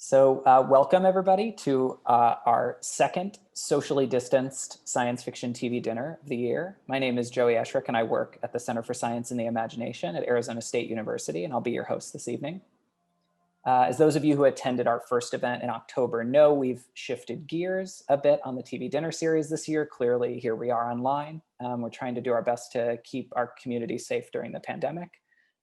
Welcome everybody to our second socially distanced science fiction TV dinner of the year. My name is Joey Eshrick and I work at the Center for Science and the Imagination at Arizona State University, and I'll be your host this evening. As those of you who attended our first event in October know, we've shifted gears a bit on the TV dinner series this year. Clearly, here we are online. We're trying to do our best to keep our community safe during the pandemic.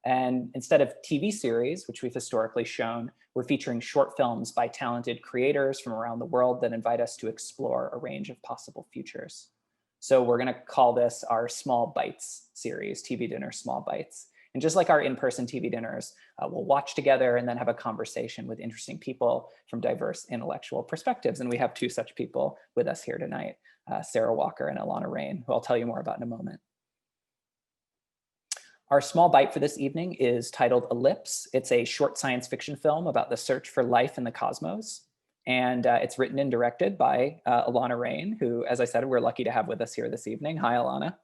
And instead of TV series, which we've historically shown, we're featuring short films by talented creators from around the world that invite us to explore a range of possible futures. So we're going to call this our Small Bites series, TV Dinner Small Bites. And just like our in-person TV dinners, we'll watch together and then have a conversation with interesting people from diverse intellectual perspectives. And we have two such people with us here tonight, Sara Walker and Ilana Rein, who I'll tell you more about in a moment. Our small bite for this evening is titled Ellipse. It's a short science fiction film about the search for life in the cosmos. And it's written and directed by Ilana Rein, who, as I said, we're lucky to have with us here this evening. Hi, Ilana.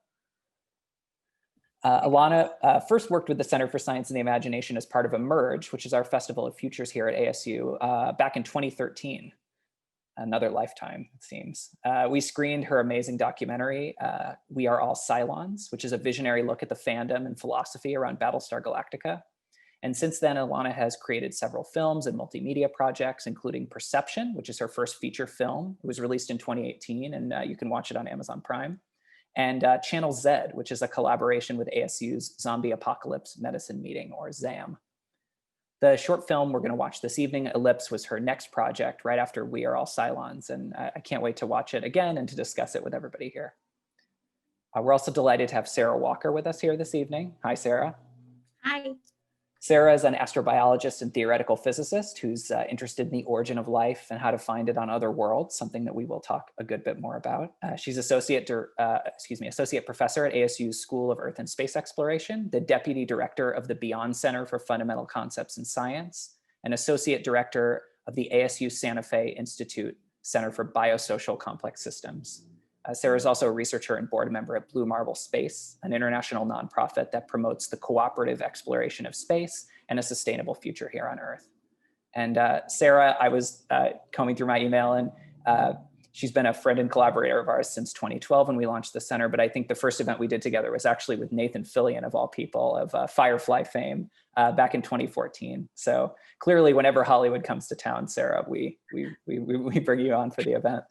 Ilana first worked with the Center for Science and the Imagination as part of Emerge, which is our Festival of Futures here at ASU, back in 2013. Another lifetime, it seems. We screened her amazing documentary, We Are All Cylons, which is a visionary look at the fandom and philosophy around Battlestar Galactica. And since then, Ilana has created several films and multimedia projects, including Perception, which is her first feature film. It was released in 2018, and you can watch it on Amazon Prime. And Channel Z, which is a collaboration with ASU's Zombie Apocalypse Medicine Meeting, or ZAM. The short film we're going to watch this evening, Ellipse, was her next project right after We Are All Cylons, and I can't wait to watch it again and to discuss it with everybody here. We're also delighted to have Sara Walker with us here this evening. Hi, Sara. Hi. Sara is an astrobiologist and theoretical physicist who's interested in the origin of life and how to find it on other worlds, something that we will talk a good bit more about. She's associate professor at ASU's School of Earth and Space Exploration, the deputy director of the Beyond Center for Fundamental Concepts in Science, and associate director of the ASU Santa Fe Institute Center for Biosocial Complex Systems. Sara is also a researcher and board member at Blue Marble Space, an international nonprofit that promotes the cooperative exploration of space and a sustainable future here on Earth. And Sara, I was combing through my email, and she's been a friend and collaborator of ours since 2012 when we launched the center. But I think the first event we did together was actually with Nathan Fillion, of all people, of Firefly fame, back in 2014. So clearly, whenever Hollywood comes to town, Sara, we bring you on for the event.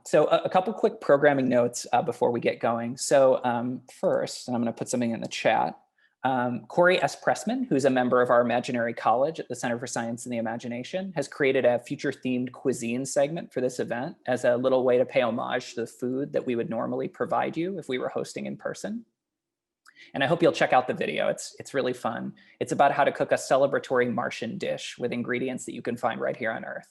So a couple quick programming notes before we get going. So first, and I'm going to put something in the chat, Corey S. Pressman, who's a member of our Imaginary College at the Center for Science and the Imagination, has created a future-themed cuisine segment for this event as a little way to pay homage to the food that we would normally provide you if we were hosting in person. And I hope you'll check out the video. It's really fun. It's about how to cook a celebratory Martian dish with ingredients that you can find right here on Earth.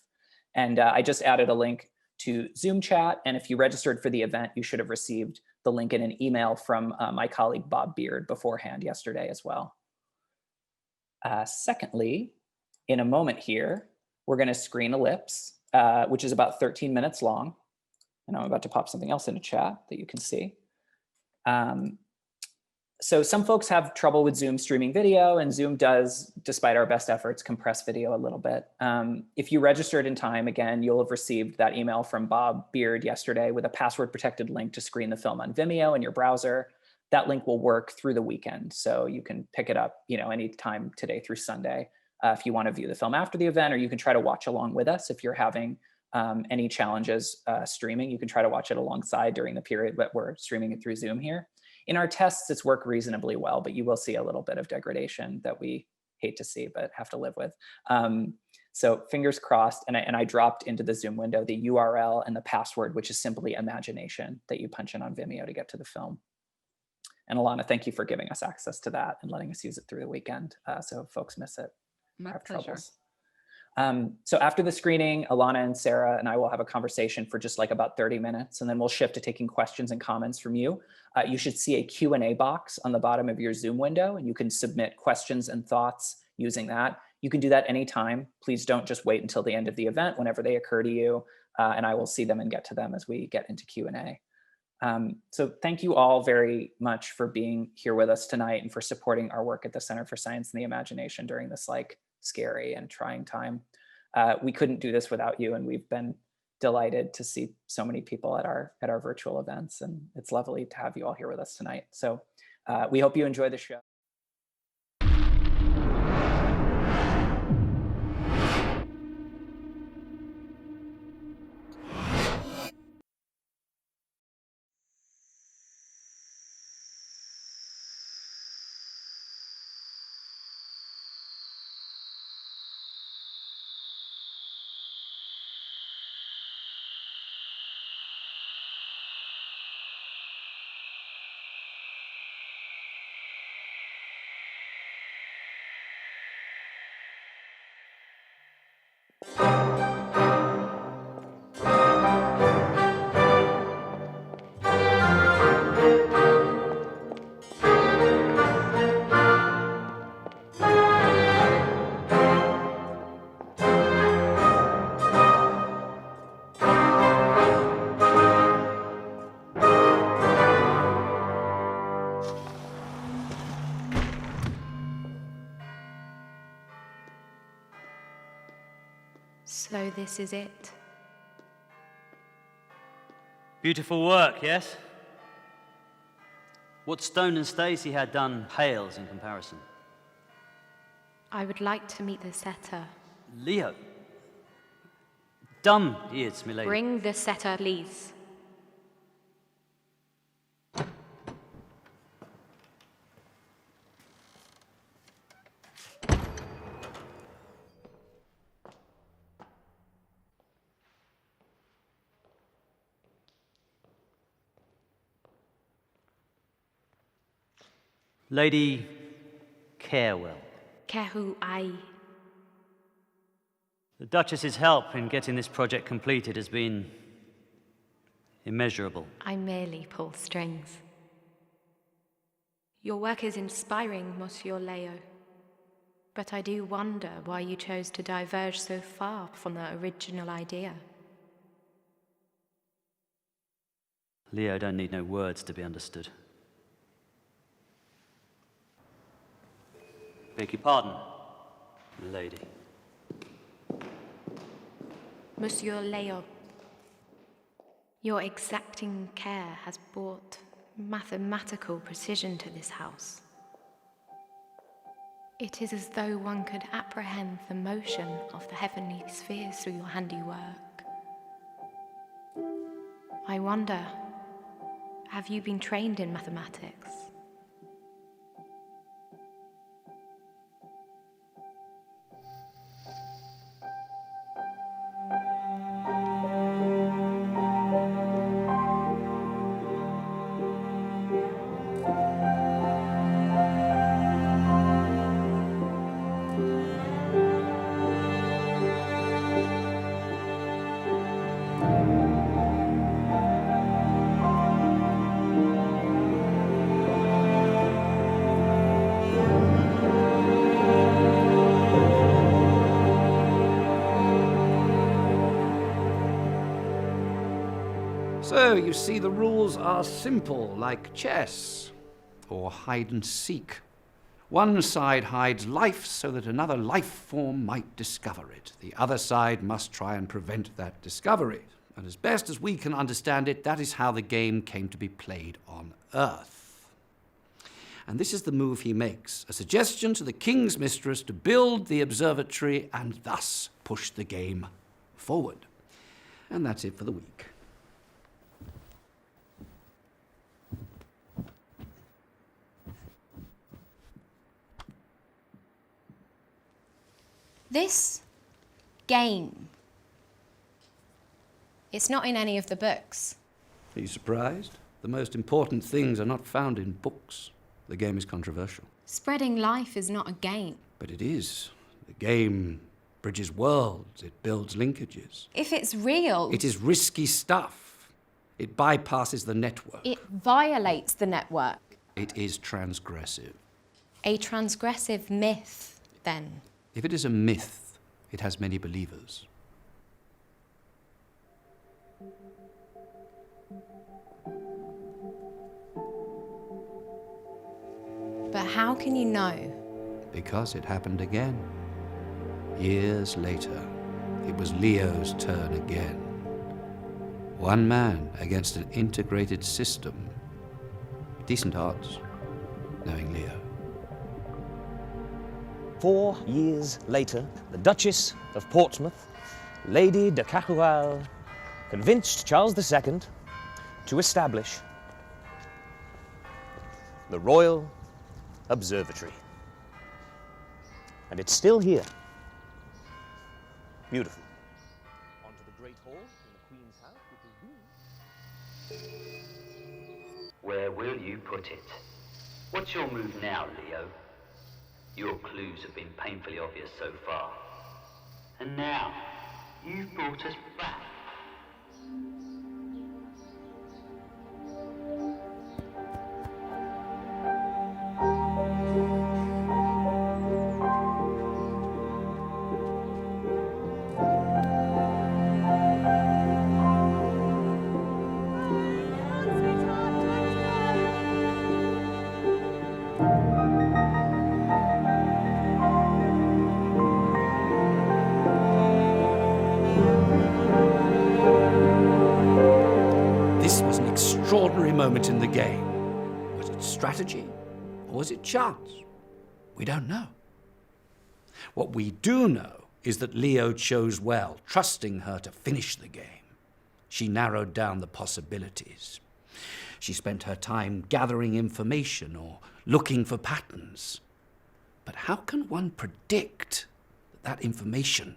And I just added a link to Zoom chat. And if you registered for the event, you should have received the link in an email from my colleague, Bob Beard, beforehand yesterday as well. Secondly, in a moment here, we're going to screen Ellipse, which is about 13 minutes long. And I'm about to pop something else into chat that you can see. So some folks have trouble with Zoom streaming video, and Zoom does, despite our best efforts, compress video a little bit. If you registered in time, again, you'll have received that email from Bob Beard yesterday with a password-protected link to screen the film on Vimeo in your browser. That link will work through the weekend, so you can pick it up, any time today through Sunday if you want to view the film after the event, or you can try to watch along with us if you're having any challenges streaming. You can try to watch it alongside during the period that we're streaming it through Zoom here. In our tests, it's worked reasonably well, but you will see a little bit of degradation that we hate to see, but have to live with. So fingers crossed, and I dropped into the Zoom window the URL and the password, which is simply imagination, that you punch in on Vimeo to get to the film. And Ilana, thank you for giving us access to that and letting us use it through the weekend, so folks miss it. My pleasure. So after the screening, Ilana and Sara and I will have a conversation for just like about 30 minutes, and then we'll shift to taking questions and comments from you. You should see a Q&A box on the bottom of your Zoom window, and you can submit questions and thoughts using that. You can do that anytime. Please don't just wait until the end of the event, whenever they occur to you, and I will see them and get to them as we get into Q&A. So thank you all very much for being here with us tonight and for supporting our work at the Center for Science and the Imagination during this like scary and trying time. We couldn't do this without you, and we've been delighted to see so many people at our virtual events, and it's lovely to have you all here with us tonight. So we hope you enjoy the show. So this is it. Beautiful work, yes? What Stone and Stacey had done pales in comparison. I would like to meet the setter. Leo. Dumb he is, milady. Bring the setter, please. Lady Carewell. Kehu ai. The Duchess's help in getting this project completed has been immeasurable. I merely pull strings. Your work is inspiring, Monsieur Leo. But I do wonder why you chose to diverge so far from the original idea. Leo don't need no words to be understood. Beg your pardon, lady. Monsieur Leo, your exacting care has brought mathematical precision to this house. It is as though one could apprehend the motion of the heavenly spheres through your handiwork. I wonder, have you been trained in mathematics? So, you see, the rules are simple, like chess, or hide and seek. One side hides life so that another life form might discover it. The other side must try and prevent that discovery. And as best as we can understand it, that is how the game came to be played on Earth. And this is the move he makes, a suggestion to the King's Mistress to build the observatory and thus push the game forward. And that's it for the week. This game, it's not in any of the books. Are you surprised? The most important things are not found in books. The game is controversial. Spreading life is not a game. But it is. The game bridges worlds. It builds linkages. If it's real, It is risky stuff. It bypasses the network. it violates the network. It is transgressive. A transgressive myth, then. If it is a myth, it has many believers. But how can you know? Because it happened again. Years later, it was Leo's turn again. One man against an integrated system. Decent odds, knowing Leo. 4 years later, the Duchess of Portsmouth, Lady de Cahual, convinced Charles II to establish the Royal Observatory. And it's still here. Beautiful. Onto the Great Hall in the Queen's house, which is Where will you put it? What's your move now, Leo? Your clues have been painfully obvious so far. And now, you've brought us back. extraordinary moment in the game. Was it strategy or was it chance? We don't know. What we do know is that Leo chose well, trusting her to finish the game. She narrowed down the possibilities. She spent her time gathering information or looking for patterns. But how can one predict that information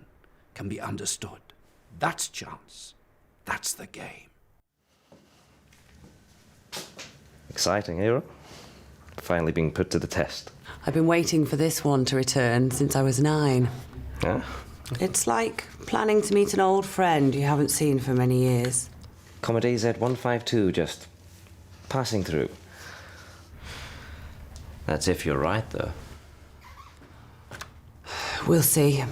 can be understood? That's chance. That's the game. Exciting, hero. Finally being put to the test. I've been waiting for this one to return since I was 9. Yeah? It's like planning to meet an old friend you haven't seen for many years. Comet AZ152 just passing through. That's if you're right, though. We'll see.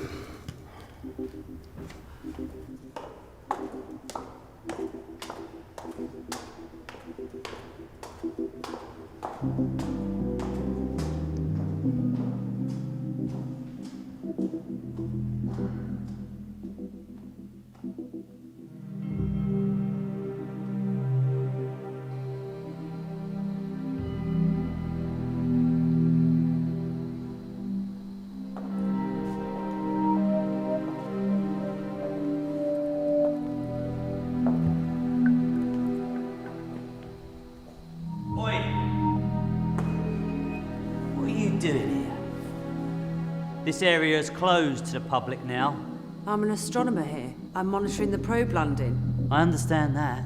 This area is closed to the public now. I'm an astronomer here. I'm monitoring the probe landing. I understand that,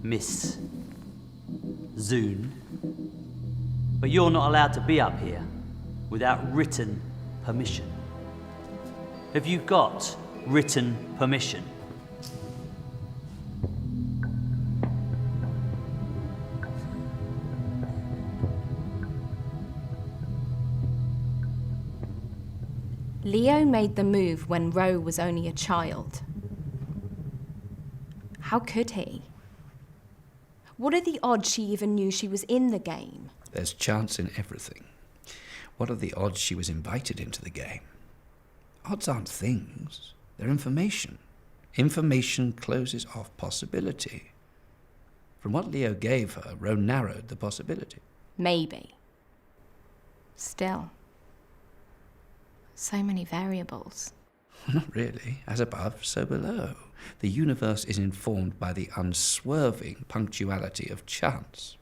Miss Zune. But you're not allowed to be up here without written permission. Have you got written permission? Leo made the move when Ro was only a child. How could he? What are the odds she even knew she was in the game? There's chance in everything. What are the odds she was invited into the game? Odds aren't things, they're information. Information closes off possibility. From what Leo gave her, Ro narrowed the possibility. Maybe. Still. So many variables. Not really. As above, so below. The universe is informed by the unswerving punctuality of chance.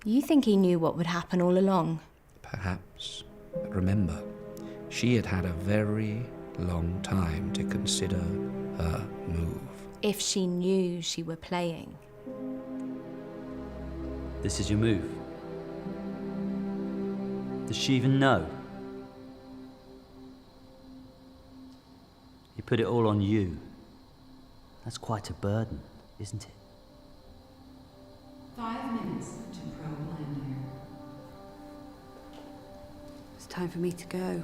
You think he knew what would happen all along? Perhaps. But remember, she had had a very long time to consider her move. If she knew she were playing. This is your move. Does she even know? You put it all on you. That's quite a burden, isn't it? 5 minutes to probe landing. It's time for me to go.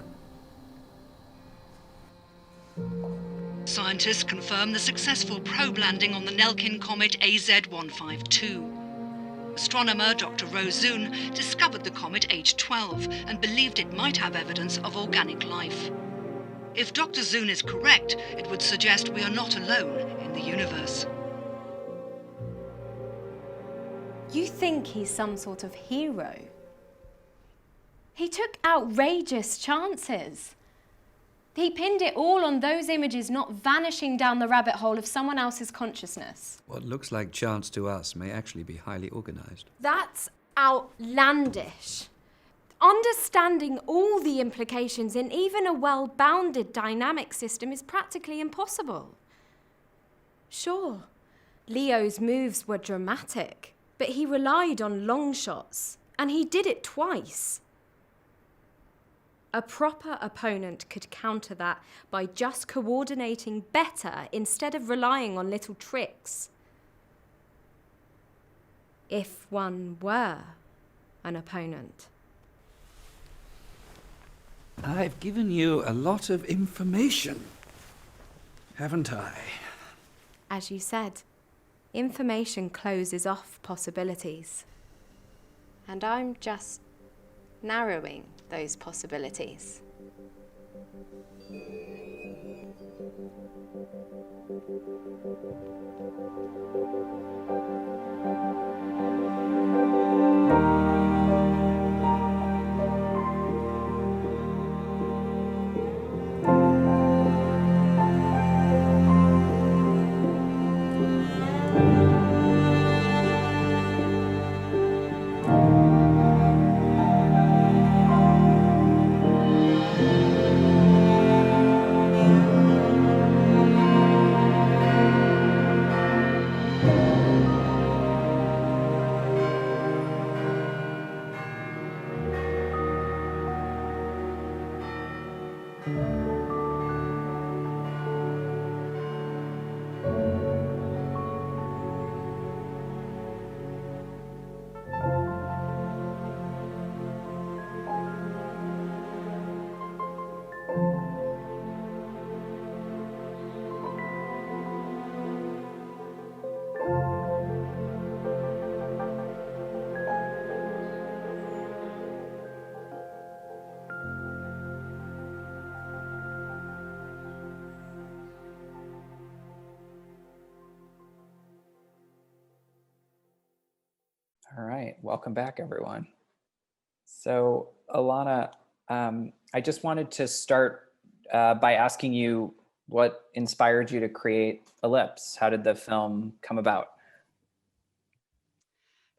Scientists confirm the successful probe landing on the Nelkin comet AZ152. Astronomer Dr. Ro Zune discovered the comet aged 12 and believed it might have evidence of organic life. If Dr. Zoon is correct, it would suggest we are not alone in the universe. You think he's some sort of hero? He took outrageous chances. He pinned it all on those images not vanishing down the rabbit hole of someone else's consciousness. What looks like chance to us may actually be highly organized. That's outlandish. Understanding all the implications in even a well-bounded dynamic system is practically impossible. Sure, Leo's moves were dramatic, but he relied on long shots, and he did it twice. A proper opponent could counter that by just coordinating better instead of relying on little tricks. If one were an opponent. I've given you a lot of information, haven't I? As you said, information closes off possibilities. And I'm just narrowing those possibilities. All right, welcome back, everyone. So, Ilana, I just wanted to start by asking you what inspired you to create Ellipse. How did the film come about?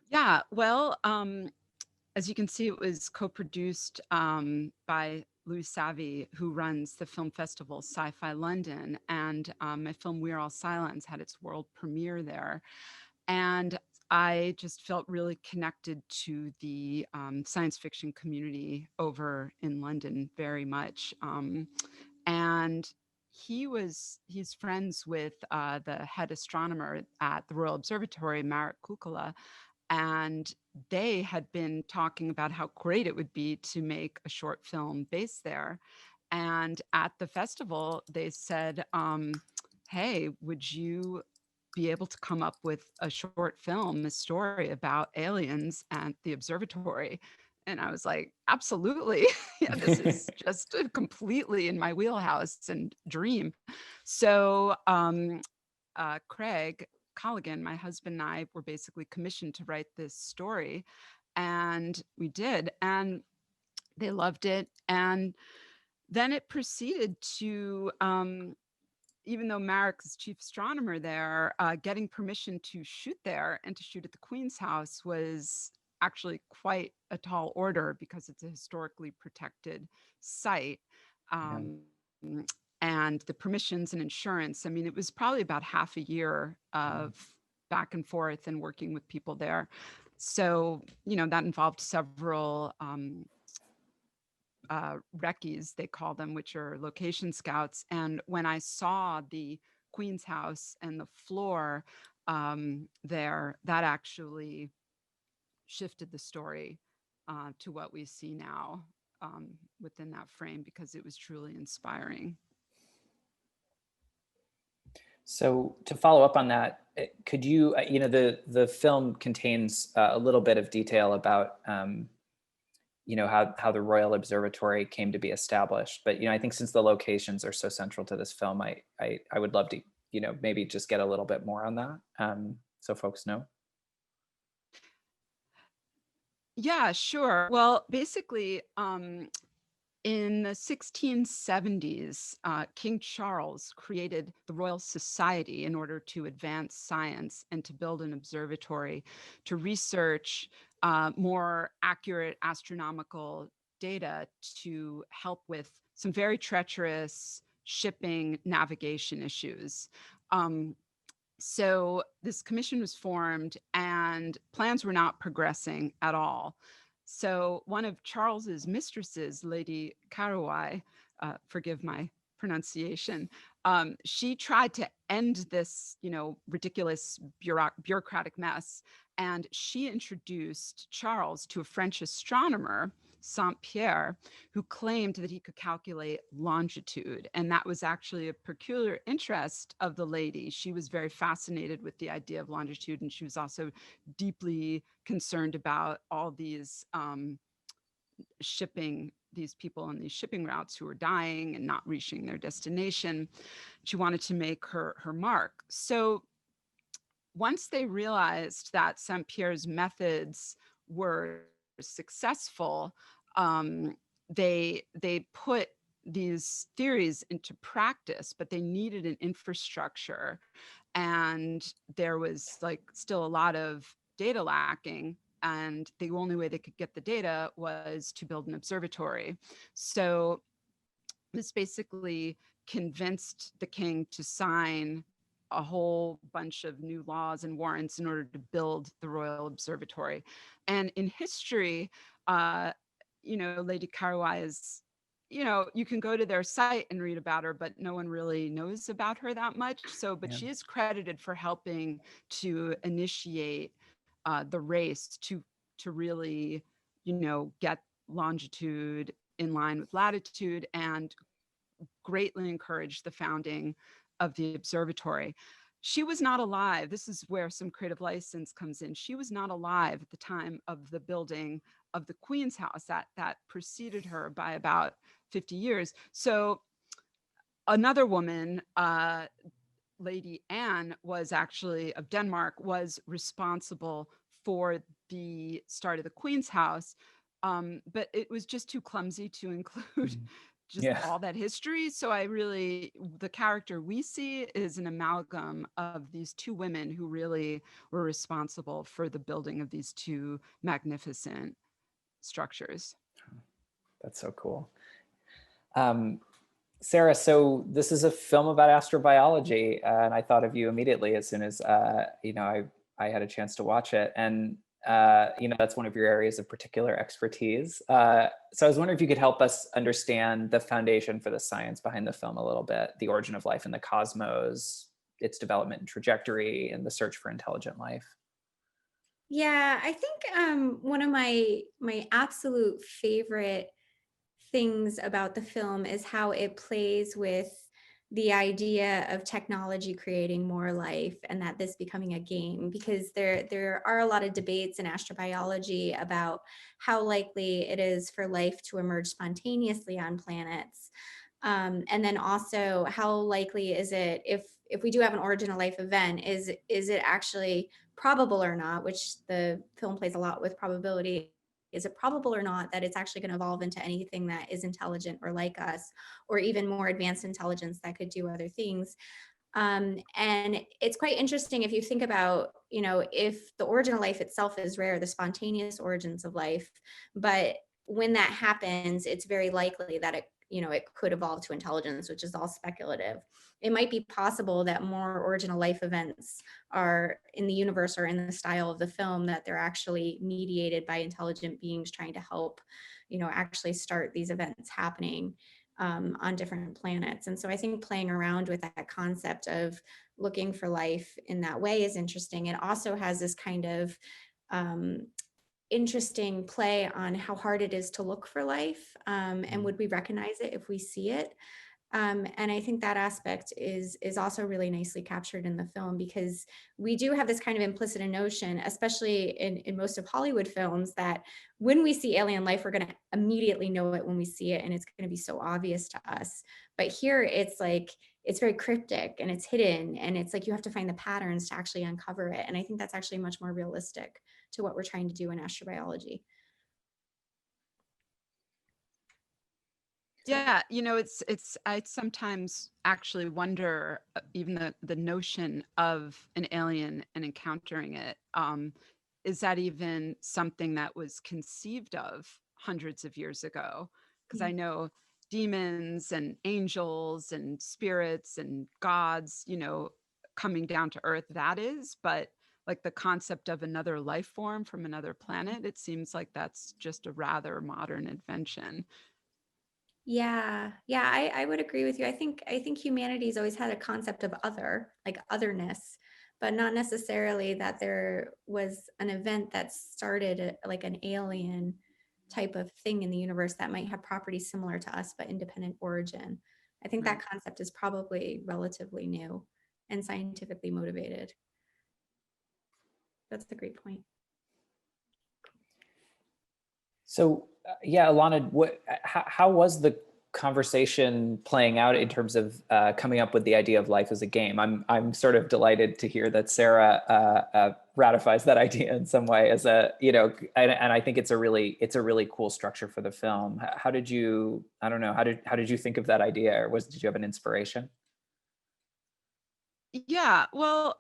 Yeah, well, as you can see, it was co-produced by Louis Savvy, who runs the film festival Sci-Fi London, and my film We're All Silence had its world premiere there. And I just felt really connected to the science fiction community over in London very much. And he's friends with the head astronomer at the Royal Observatory, Marit Kukkola, and they had been talking about how great it would be to make a short film based there. And at the festival, they said, hey, would you be able to come up with a short film, a story about aliens at the observatory? And I was like, absolutely. Yeah, this is just completely in my wheelhouse and dream. So Craig Colligan, my husband and I were basically commissioned to write this story, and we did, and they loved it. And then it proceeded to, even though Marek is chief astronomer there, getting permission to shoot there and to shoot at the Queen's House was actually quite a tall order because it's a historically protected site. And the permissions and insurance, I mean, it was probably about half a year of back and forth and working with people there. So, you know, that involved several recce's, they call them, which are location scouts. And when I saw the Queen's House and the floor there, that actually shifted the story to what we see now within that frame, because it was truly inspiring. So to follow up on that, could you, you know, the film contains a little bit of detail about how the Royal Observatory came to be established. But I think since the locations are so central to this film, I would love to maybe just get a little bit more on that, so folks know. Yeah, sure. Well, basically, in the 1670s, King Charles created the Royal Society in order to advance science and to build an observatory to research more accurate astronomical data to help with some very treacherous shipping navigation issues. So this commission was formed and plans were not progressing at all. So one of Charles's mistresses, Lady Carouai, forgive my pronunciation, she tried to end this, ridiculous bureaucratic mess. And she introduced Charles to a French astronomer, Saint-Pierre, who claimed that he could calculate longitude. And that was actually a peculiar interest of the lady. She was very fascinated with the idea of longitude, and she was also deeply concerned about all these these people on these shipping routes who were dying and not reaching their destination. She wanted to make her mark. So once they realized that Saint-Pierre's methods were successful, they put these theories into practice, but they needed an infrastructure, and there was still a lot of data lacking, and the only way they could get the data was to build an observatory. So this basically convinced the king to sign a whole bunch of new laws and warrants in order to build the Royal Observatory. And in history, Lady Carouai is, you can go to their site and read about her, but no one really knows about her that much. So, but she is credited for helping to initiate the race to really, get longitude in line with latitude, and greatly encouraged the founding of the observatory. She was not alive. This is where some creative license comes in. She was not alive at the time of the building of the Queen's house. That preceded her by about 50 years. So another woman, Lady Anne, was actually of Denmark, was responsible for the start of the Queen's house. But it was just too clumsy to include all that history. So the character we see is an amalgam of these two women who really were responsible for the building of these two magnificent structures. That's so cool. Sarah, so this is a film about astrobiology, and I thought of you immediately as soon as I had a chance to watch it. And that's one of your areas of particular expertise. So I was wondering if you could help us understand the foundation for the science behind the film a little bit, the origin of life in the cosmos, its development and trajectory, and the search for intelligent life. Yeah, I think one of my absolute favorite things about the film is how it plays with the idea of technology creating more life, and that this becoming a game, because there are a lot of debates in astrobiology about how likely it is for life to emerge spontaneously on planets, and then also how likely is it, if we do have an origin of life event, is it actually probable or not, which the film plays a lot with probability. Is it probable or not that it's actually going to evolve into anything that is intelligent or like us, or even more advanced intelligence that could do other things? And it's quite interesting if you think about, if the origin of life itself is rare, the spontaneous origins of life, but when that happens, it's very likely that it could evolve to intelligence, which is all speculative. It might be possible that more original life events are in the universe or in the style of the film, that they're actually mediated by intelligent beings trying to help, actually start these events happening on different planets. And so I think playing around with that concept of looking for life in that way is interesting. It also has this kind of interesting play on how hard it is to look for life, and would we recognize it if we see it. And I think that aspect is also really nicely captured in the film, because we do have this kind of implicit notion, especially in most of Hollywood films, that when we see alien life, we're going to immediately know it when we see it, and it's going to be so obvious to us. But here it's like, it's very cryptic and it's hidden, and it's like you have to find the patterns to actually uncover it. And I think that's actually much more realistic to what we're trying to do in astrobiology. Yeah, you know, I sometimes actually wonder, even the notion of an alien and encountering it, is that even something that was conceived of hundreds of years ago? Because I know demons and angels and spirits and gods, you know, coming down to earth, that is, but like the concept of another life form from another planet, it seems like that's just a rather modern invention. Yeah, I would agree with you. I think humanity's always had a concept of other, like otherness, but not necessarily that there was an event that started like an alien type of thing in the universe that might have properties similar to us but independent origin. I think that concept is probably relatively new and scientifically motivated. That's a great point. So yeah, Ilana, how was the conversation playing out in terms of coming up with the idea of life as a game? I'm sort of delighted to hear that Sara ratifies that idea in some way as a, you know, and I think it's a really cool structure for the film. How did you, I don't know, how did you think of that idea, or did you have an inspiration? Yeah, well,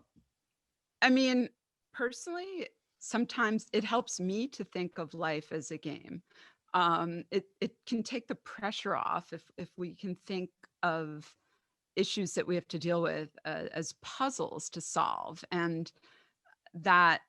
I mean, personally, sometimes it helps me to think of life as a game. It can take the pressure off if we can think of issues that we have to deal with as puzzles to solve, and that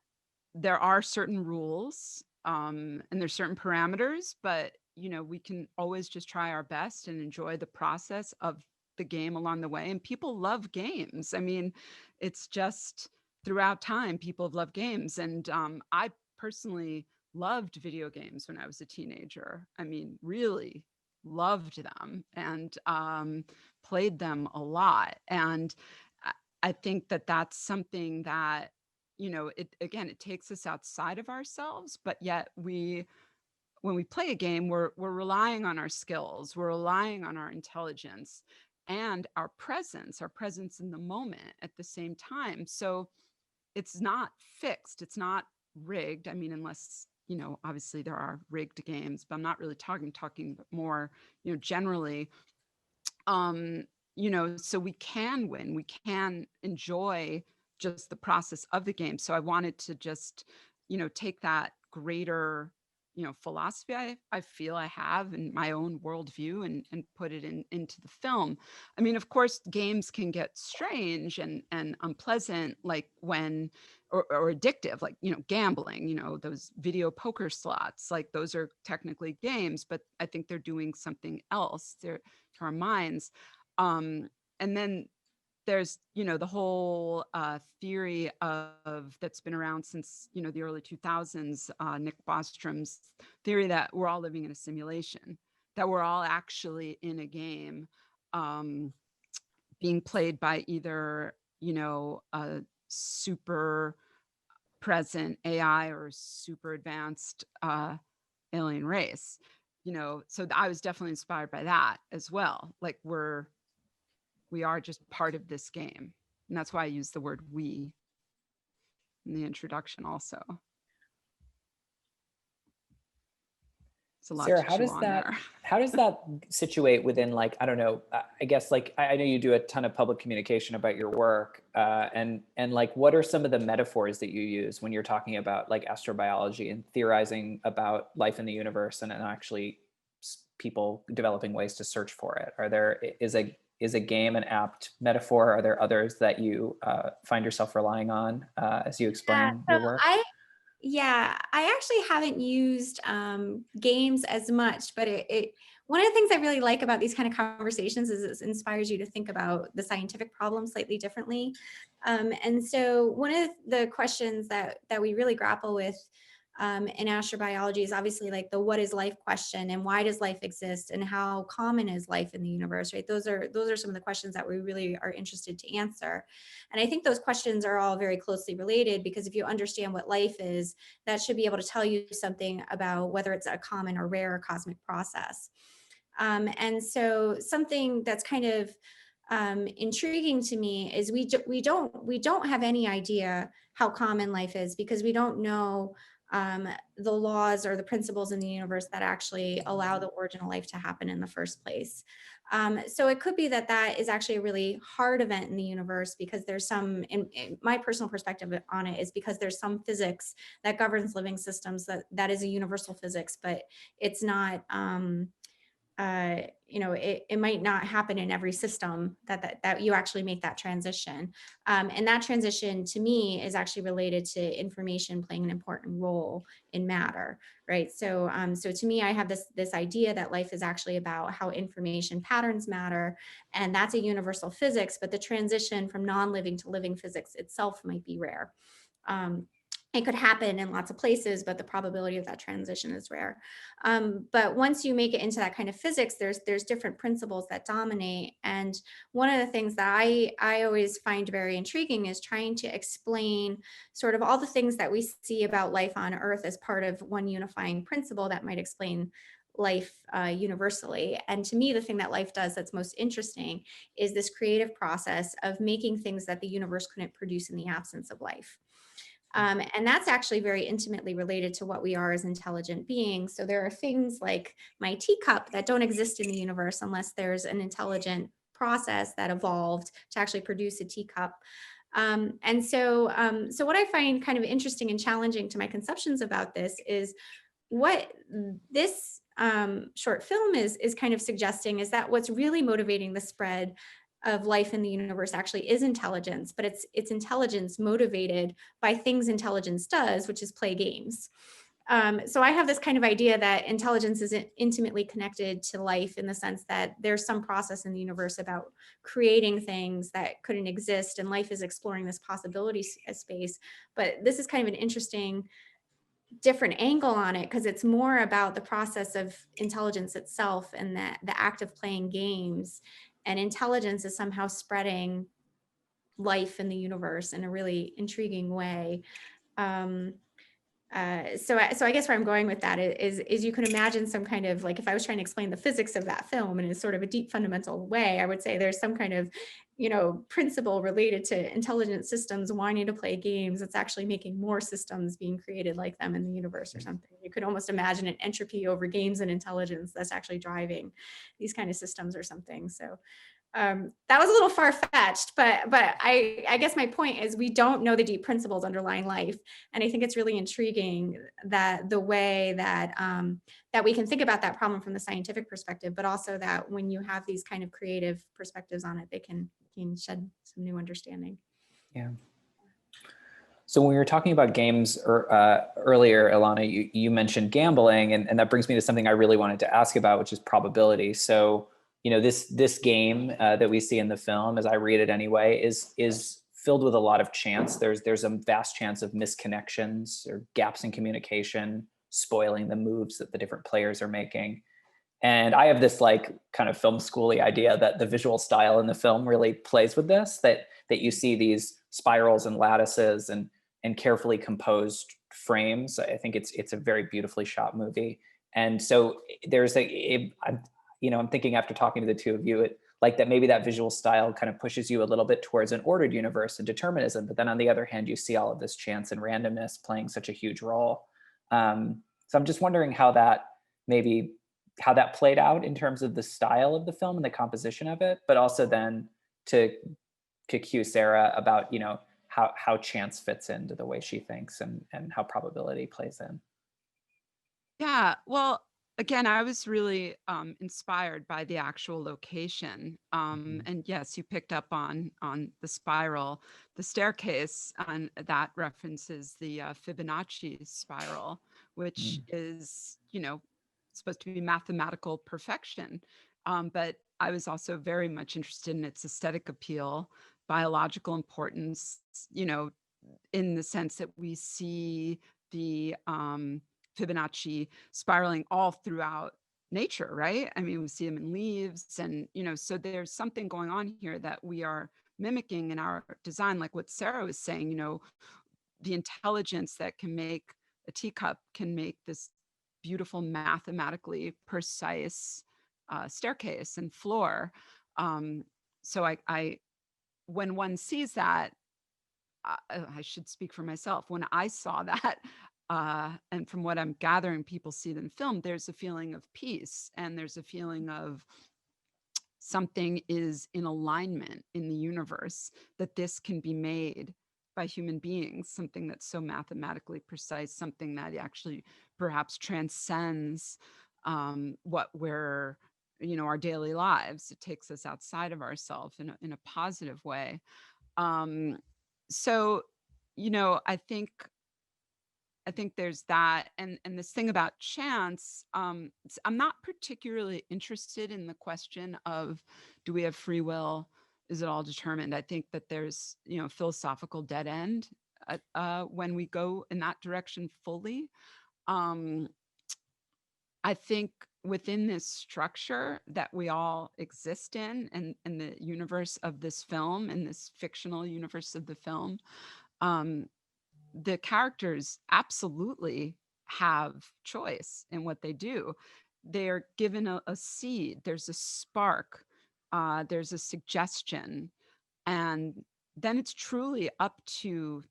there are certain rules, and there's certain parameters, but you know, we can always just try our best and enjoy the process of the game along the way. And people love games. I mean, it's just throughout time, people have loved games. And I personally loved video games when I was a teenager. I mean, really loved them, and played them a lot. And I think that that's something that, you know, it takes us outside of ourselves, but yet when we play a game, we're relying on our skills, we're relying on our intelligence and our presence in the moment at the same time. So it's not fixed, it's not rigged. I mean, unless, you know, obviously there are rigged games, but I'm not really talking more, you know, generally. You know, so we can win, we can enjoy just the process of the game. So I wanted to just, you know, take that greater, you know, philosophy I feel I have in my own worldview, and put it into the film. I mean, of course, games can get strange and unpleasant, like when, or addictive, like, you know, gambling, you know, those video poker slots, like those are technically games, but I think they're doing something else to our minds. And then there's, you know, the whole theory of that's been around since, you know, the early 2000s, Nick Bostrom's theory that we're all living in a simulation, that we're all actually in a game, being played by either, you know, a super present AI or super advanced alien race, you know. So I was definitely inspired by that as well. Like we are just part of this game. And that's why I use the word we in the introduction also. It's a lot Sarah, to chew on there. how does that situate within, like, I don't know, I guess, like, I know you do a ton of public communication about your work, and like, what are some of the metaphors that you use when you're talking about like astrobiology and theorizing about life in the universe, and actually people developing ways to search for it? Is a game an apt metaphor? Are there others that you find yourself relying on as you explain your work? I actually haven't used games as much, but one of the things I really like about these kind of conversations is it inspires you to think about the scientific problem slightly differently. And so one of the questions that we really grapple with in astrobiology is obviously like the what is life question, and why does life exist, and how common is life in the universe, right? Those are some of the questions that we really are interested to answer. And I think those questions are all very closely related, because if you understand what life is, that should be able to tell you something about whether it's a common or rare cosmic process. And so something that's kind of intriguing to me is we don't have any idea how common life is, because we don't know the laws or the principles in the universe that actually allow the origin of life to happen in the first place. So it could be that that is actually a really hard event in the universe, because there's some, in my personal perspective on it, is because there's some physics that governs living systems that is a universal physics, but it's not, it might not happen in every system that you actually make that transition. And that transition to me is actually related to information playing an important role in matter, right? So to me, I have this idea that life is actually about how information patterns matter, and that's a universal physics, but the transition from non-living to living physics itself might be rare. It could happen in lots of places, but the probability of that transition is rare. But once you make it into that kind of physics, there's different principles that dominate. And one of the things that I always find very intriguing is trying to explain sort of all the things that we see about life on Earth as part of one unifying principle that might explain life universally. And to me, the thing that life does that's most interesting is this creative process of making things that the universe couldn't produce in the absence of life. And that's actually very intimately related to what we are as intelligent beings. So there are things like my teacup that don't exist in the universe unless there's an intelligent process that evolved to actually produce a teacup. So what I find kind of interesting and challenging to my conceptions about this is what this short film is kind of suggesting is that what's really motivating the spread of life in the universe actually is intelligence, but it's intelligence motivated by things intelligence does, which is play games. So I have this kind of idea that intelligence is intimately connected to life, in the sense that there's some process in the universe about creating things that couldn't exist, and life is exploring this possibility space. But this is kind of an interesting different angle on it, because it's more about the process of intelligence itself and the act of playing games, and intelligence is somehow spreading life in the universe in a really intriguing way. So I guess where I'm going with that is you can imagine some kind of, like, if I was trying to explain the physics of that film in a sort of a deep fundamental way, I would say there's some kind of, principle related to intelligent systems wanting to play games that's actually making more systems being created like them in the universe or something. You could almost imagine an entropy over games and intelligence that's actually driving these kind of systems or something. So that was a little far-fetched, but I guess my point is we don't know the deep principles underlying life, and I think it's really intriguing that the way that that we can think about that problem from the scientific perspective, but also that when you have these kind of creative perspectives on it, they can shed some new understanding. Yeah. So when we were talking about games earlier, Ilana, you mentioned gambling, and that brings me to something I really wanted to ask about, which is probability. So this game that we see in the film, as I read it anyway, is filled with a lot of chance. There's a vast chance of misconnections or gaps in communication, spoiling the moves that the different players are making. And I have this like kind of film schooly idea that the visual style in the film really plays with this, that you see these spirals and lattices and carefully composed frames. I think it's a very beautifully shot movie. And so there's I'm thinking after talking to the two of you, like that maybe that visual style kind of pushes you a little bit towards an ordered universe and determinism. But then on the other hand, you see all of this chance and randomness playing such a huge role. So I'm just wondering how that played out in terms of the style of the film and the composition of it, but also then to cue Sarah about, how chance fits into the way she thinks and how probability plays in. Yeah, well, again, I was really inspired by the actual location. And yes, you picked up on the spiral, the staircase, and that references the Fibonacci spiral, which is, supposed to be mathematical perfection. But I was also very much interested in its aesthetic appeal, biological importance, in the sense that we see the Fibonacci spiraling all throughout nature, right? I mean, we see them in leaves, and so there's something going on here that we are mimicking in our design, like what Sarah was saying. The intelligence that can make a teacup can make this beautiful, mathematically precise staircase and floor. So I when one sees that, I should speak for myself. When I saw that, and from what I'm gathering, people see it in film, there's a feeling of peace, and there's a feeling of something is in alignment in the universe, that this can be made by human beings, something that's so mathematically precise, something that actually perhaps transcends what we're, our daily lives. It takes us outside of ourselves in a positive way. So, I think there's that, and this thing about chance. I'm not particularly interested in the question of, do we have free will? Is it all determined? I think that there's philosophical dead end when we go in that direction fully. I think within this structure that we all exist in, and the universe of this film, and this fictional universe of the film, the characters absolutely have choice in what they do. They're given a seed, there's a spark, there's a suggestion, and then it's truly up to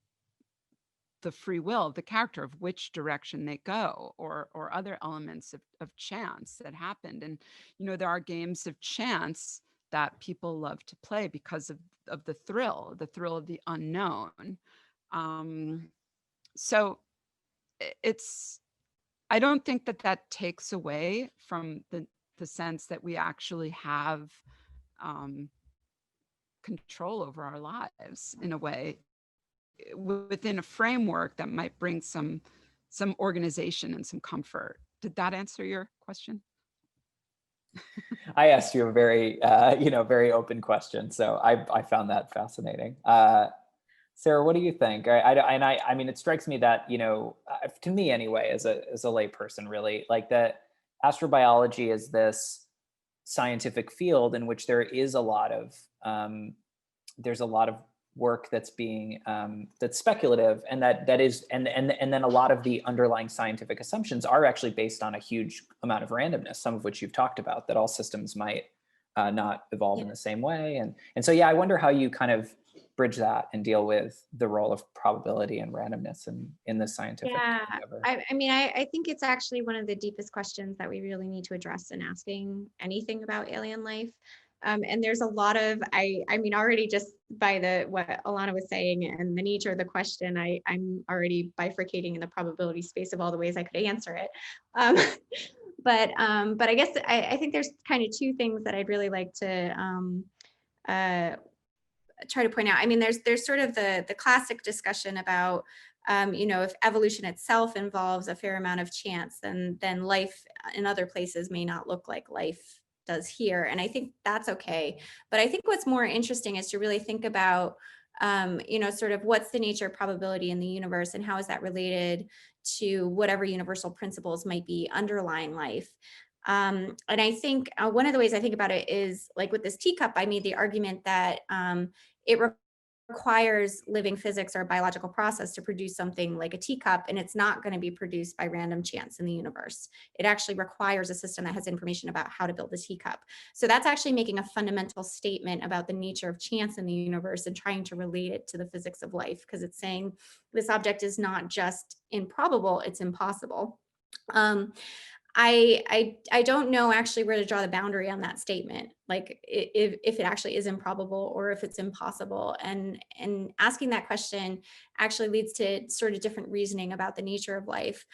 the free will of the character of which direction they go, or other elements of chance that happened. And there are games of chance that people love to play because of the thrill of the unknown. So I don't think that takes away from the sense that we actually have control over our lives in a way, within a framework that might bring some organization and some comfort. Did that answer your question? I asked you a very, very open question, so I found that fascinating. Sarah, what do you think? I mean, it strikes me that, to me anyway, as a layperson, really, like that astrobiology is this scientific field in which there is a lot of work that's being that's speculative, and that is, and then a lot of the underlying scientific assumptions are actually based on a huge amount of randomness, some of which you've talked about, that all systems might not evolve in the same way, and so I wonder how you kind of bridge that and deal with the role of probability and randomness in the scientific endeavor. I mean, I think it's actually one of the deepest questions that we really need to address in asking anything about alien life. And there's a lot of, I mean, already just by what Ilana was saying and the nature of the question, I'm already bifurcating in the probability space of all the ways I could answer it. But I guess I think there's kind of two things that I'd really like to try to point out. I mean, there's sort of the classic discussion about, if evolution itself involves a fair amount of chance, then life in other places may not look like life does here. And I think that's okay. But I think what's more interesting is to really think about, sort of what's the nature of probability in the universe, and how is that related to whatever universal principles might be underlying life. And I think one of the ways I think about it is, like with this teacup, I made the argument that it requires living physics or a biological process to produce something like a teacup, and it's not going to be produced by random chance in the universe. It actually requires a system that has information about how to build a teacup. So that's actually making a fundamental statement about the nature of chance in the universe and trying to relate it to the physics of life, because it's saying this object is not just improbable, it's impossible. I don't know actually where to draw the boundary on that statement, like if it actually is improbable or if it's impossible. And asking that question actually leads to sort of different reasoning about the nature of life.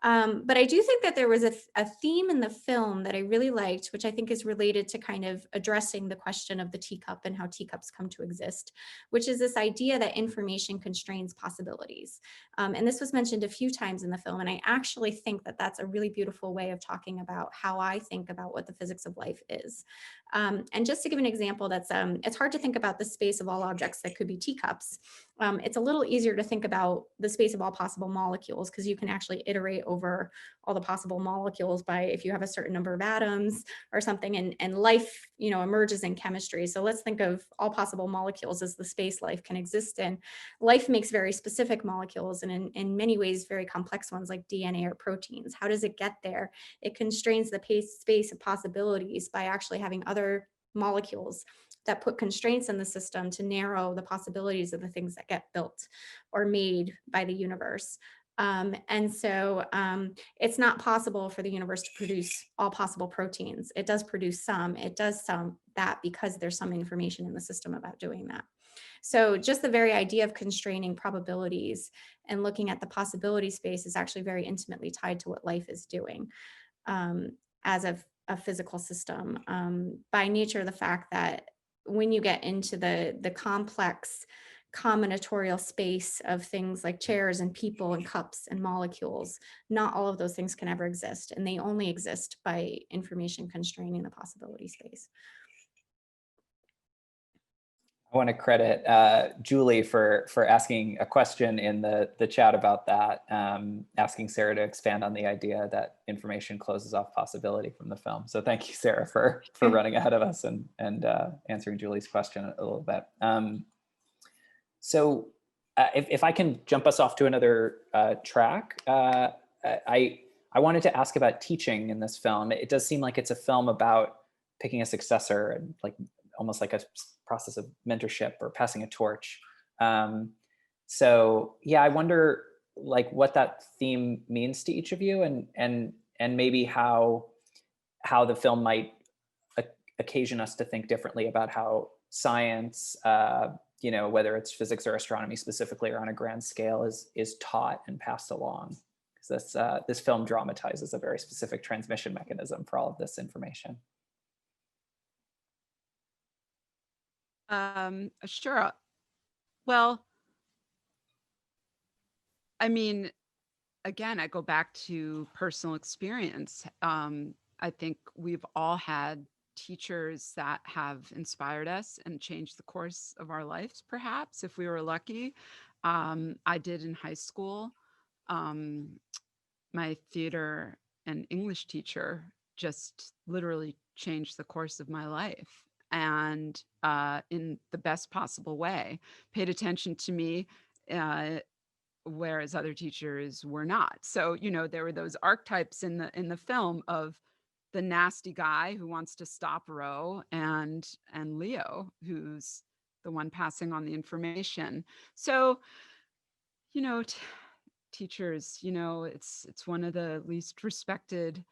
But I do think that there was a theme in the film that I really liked, which I think is related to kind of addressing the question of the teacup and how teacups come to exist, which is this idea that information constrains possibilities. And this was mentioned a few times in the film. And I actually think that that's a really beautiful way of talking about how I think about what the physics of life is. And just to give an example, it's hard to think about the space of all objects that could be teacups. It's a little easier to think about the space of all possible molecules, because you can actually iterate over all the possible molecules by if you have a certain number of atoms or something, and life, emerges in chemistry. So let's think of all possible molecules as the space life can exist in. Life makes very specific molecules, and in many ways very complex ones like DNA or proteins. How does it get there? It constrains the space of possibilities by actually having other molecules that put constraints in the system to narrow the possibilities of the things that get built or made by the universe. And so it's not possible for the universe to produce all possible proteins. It does produce some. It does some that because there's some information in the system about doing that. So just the very idea of constraining probabilities and looking at the possibility space is actually very intimately tied to what life is doing as a physical system, by nature of the fact that when you get into the complex combinatorial space of things like chairs and people and cups and molecules, not all of those things can ever exist, and they only exist by information constraining the possibility space. I want to credit Julie for asking a question in the chat about that, asking Sarah to expand on the idea that information closes off possibility from the film. So thank you, Sarah, for running ahead of us and answering Julie's question a little bit. So if I can jump us off to another track, I wanted to ask about teaching in this film. It does seem like it's a film about picking a successor and almost like a process of mentorship or passing a torch. So yeah, I wonder what that theme means to each of you, and maybe how the film might occasion us to think differently about how science, whether it's physics or astronomy specifically or on a grand scale, is taught and passed along. Because this film dramatizes a very specific transmission mechanism for all of this information. Sure. Well, I mean, again, I go back to personal experience. I think we've all had teachers that have inspired us and changed the course of our lives, perhaps, if we were lucky. I did in high school. My theater and English teacher just literally changed the course of my life. And in the best possible way, paid attention to me, whereas other teachers were not. So, there were those archetypes in the film of the nasty guy who wants to stop Ro, and Leo, who's the one passing on the information. So, teachers, it's one of the least respected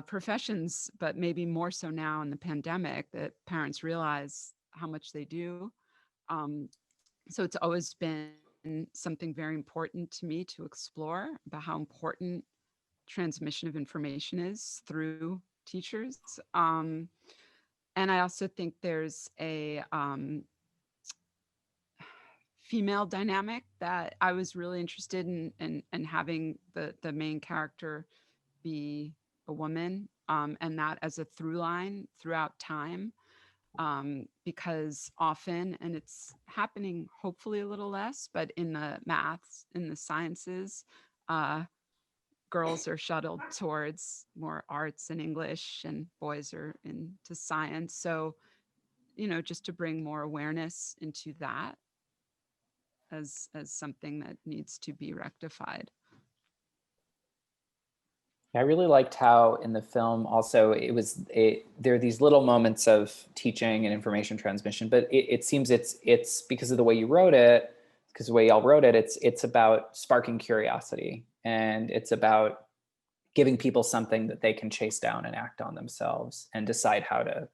professions, but maybe more so now in the pandemic that parents realize how much they do. So it's always been something very important to me to explore about how important transmission of information is through teachers. And I also think there's a female dynamic that I was really interested in having the main character be a woman, and that as a through line throughout time, because often, and it's happening hopefully a little less, but in the maths, in the sciences, girls are shuttled towards more arts and English, and boys are into science. So, just to bring more awareness into that as something that needs to be rectified. I really liked how in the film also there are these little moments of teaching and information transmission, but it seems it's because of the way you wrote it, because the way y'all wrote it, it's about sparking curiosity, and it's about giving people something that they can chase down and act on themselves and decide how to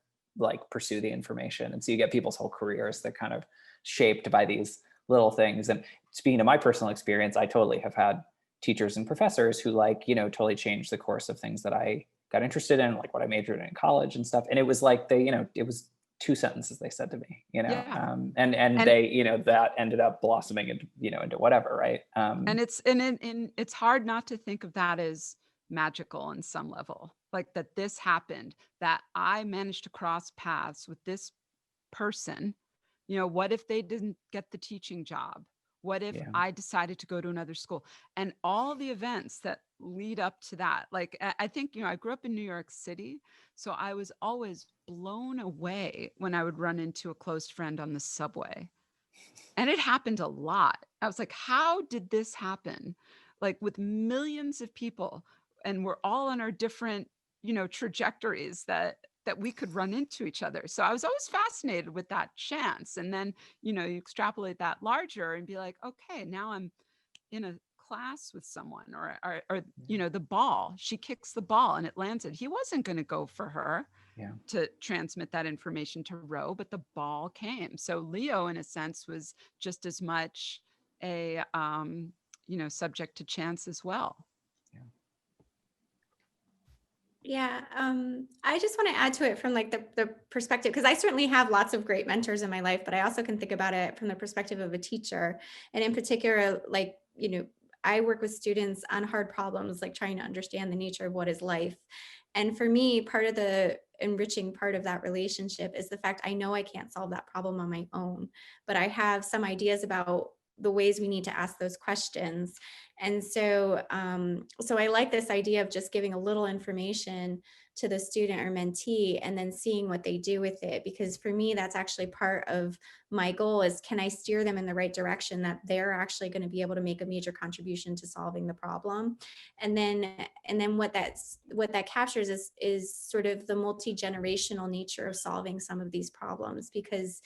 pursue the information. And so you get people's whole careers that kind of shaped by these little things. And speaking to my personal experience, I totally have had teachers and professors who like, you know, totally changed the course of things that I got interested in, like what I majored in college and stuff. And it was like they, you know, it was 2 sentences they said to me, you know, Yeah. and they, you know, that ended up blossoming into, you know, into whatever, right? And it's hard not to think of that as magical on some level, like that this happened, that I managed to cross paths with this person. You know, what if they didn't get the teaching job? What if Yeah. I decided to go to another school? And all the events that lead up to that. Like, I think, you know, I grew up in New York City, so I was always blown away when I would run into a close friend on the subway. And it happened a lot. I was like, how did this happen? Like with millions of people, and we're all on our different, you know, trajectories that we could run into each other. So I was always fascinated with that chance. And then, you know, you extrapolate that larger and be like, okay, now I'm in a class with someone, or you know, the ball, she kicks the ball and it landed. He wasn't going to go for her Yeah. to transmit that information to Ro, but the ball came. So Leo, in a sense, was just as much a you know, subject to chance as well. Yeah, I just want to add to it from like the perspective, because I certainly have lots of great mentors in my life, but I also can think about it from the perspective of a teacher. And in particular, like, you know, I work with students on hard problems, like trying to understand the nature of what is life. And for me, part of the enriching part of that relationship is the fact I know I can't solve that problem on my own, but I have some ideas about the ways we need to ask those questions. And so, so I like this idea of just giving a little information to the student or mentee and then seeing what they do with it. Because for me, that's actually part of my goal is, can I steer them in the right direction that they're actually going to be able to make a major contribution to solving the problem? And then what that captures is sort of the multi-generational nature of solving some of these problems, because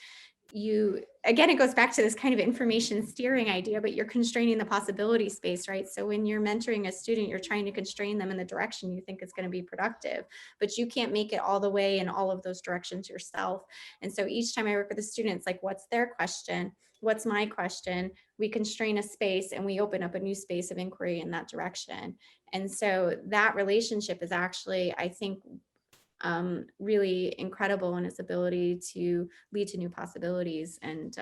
again, it goes back to this kind of information steering idea, but you're constraining the possibility space, right? So when you're mentoring a student, you're trying to constrain them in the direction you think is going to be productive, but you can't make it all the way in all of those directions yourself. And so each time I work with a student, it's like, what's their question? What's my question? We constrain a space and we open up a new space of inquiry in that direction. And so that relationship is actually, I think, really incredible in its ability to lead to new possibilities. And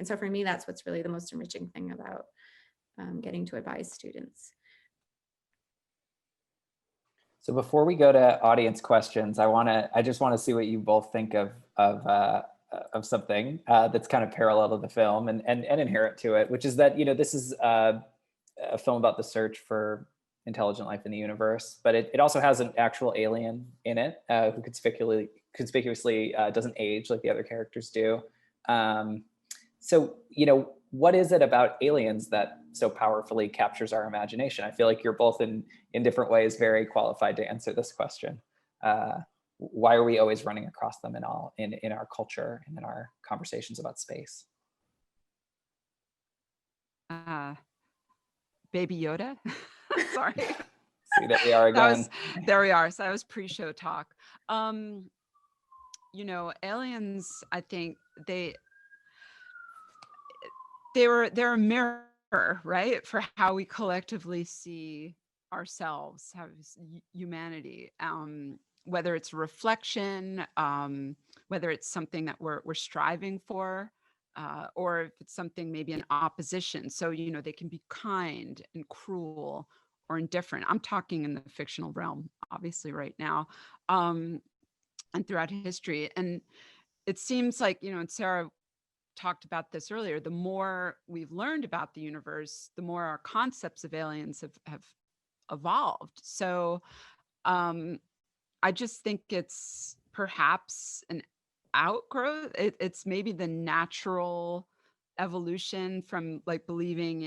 so for me, that's what's really the most enriching thing about getting to advise students. So before we go to audience questions, I just want to see what you both think of something that's kind of parallel to the film and inherent to it, which is that, you know, this is a film about the search for intelligent life in the universe, but it also has an actual alien in it who conspicuously doesn't age like the other characters do. So, you know, what is it about aliens that so powerfully captures our imagination? I feel like you're both in different ways very qualified to answer this question. Why are we always running across them in our culture and in our conversations about space? Baby Yoda. Sorry. See, that we are again. There we are. So that was pre-show talk. You know, aliens, I think they're a mirror, right, for how we collectively see ourselves, how humanity. Whether it's a reflection, whether it's something that we're striving for, or if it's something maybe in opposition. So, you know, they can be kind and cruel or indifferent. I'm talking in the fictional realm, obviously, right now, and throughout history. And it seems like, you know, and Sarah talked about this earlier, the more we've learned about the universe, the more our concepts of aliens have evolved. So I just think it's perhaps an outgrowth. It's maybe the natural evolution from like believing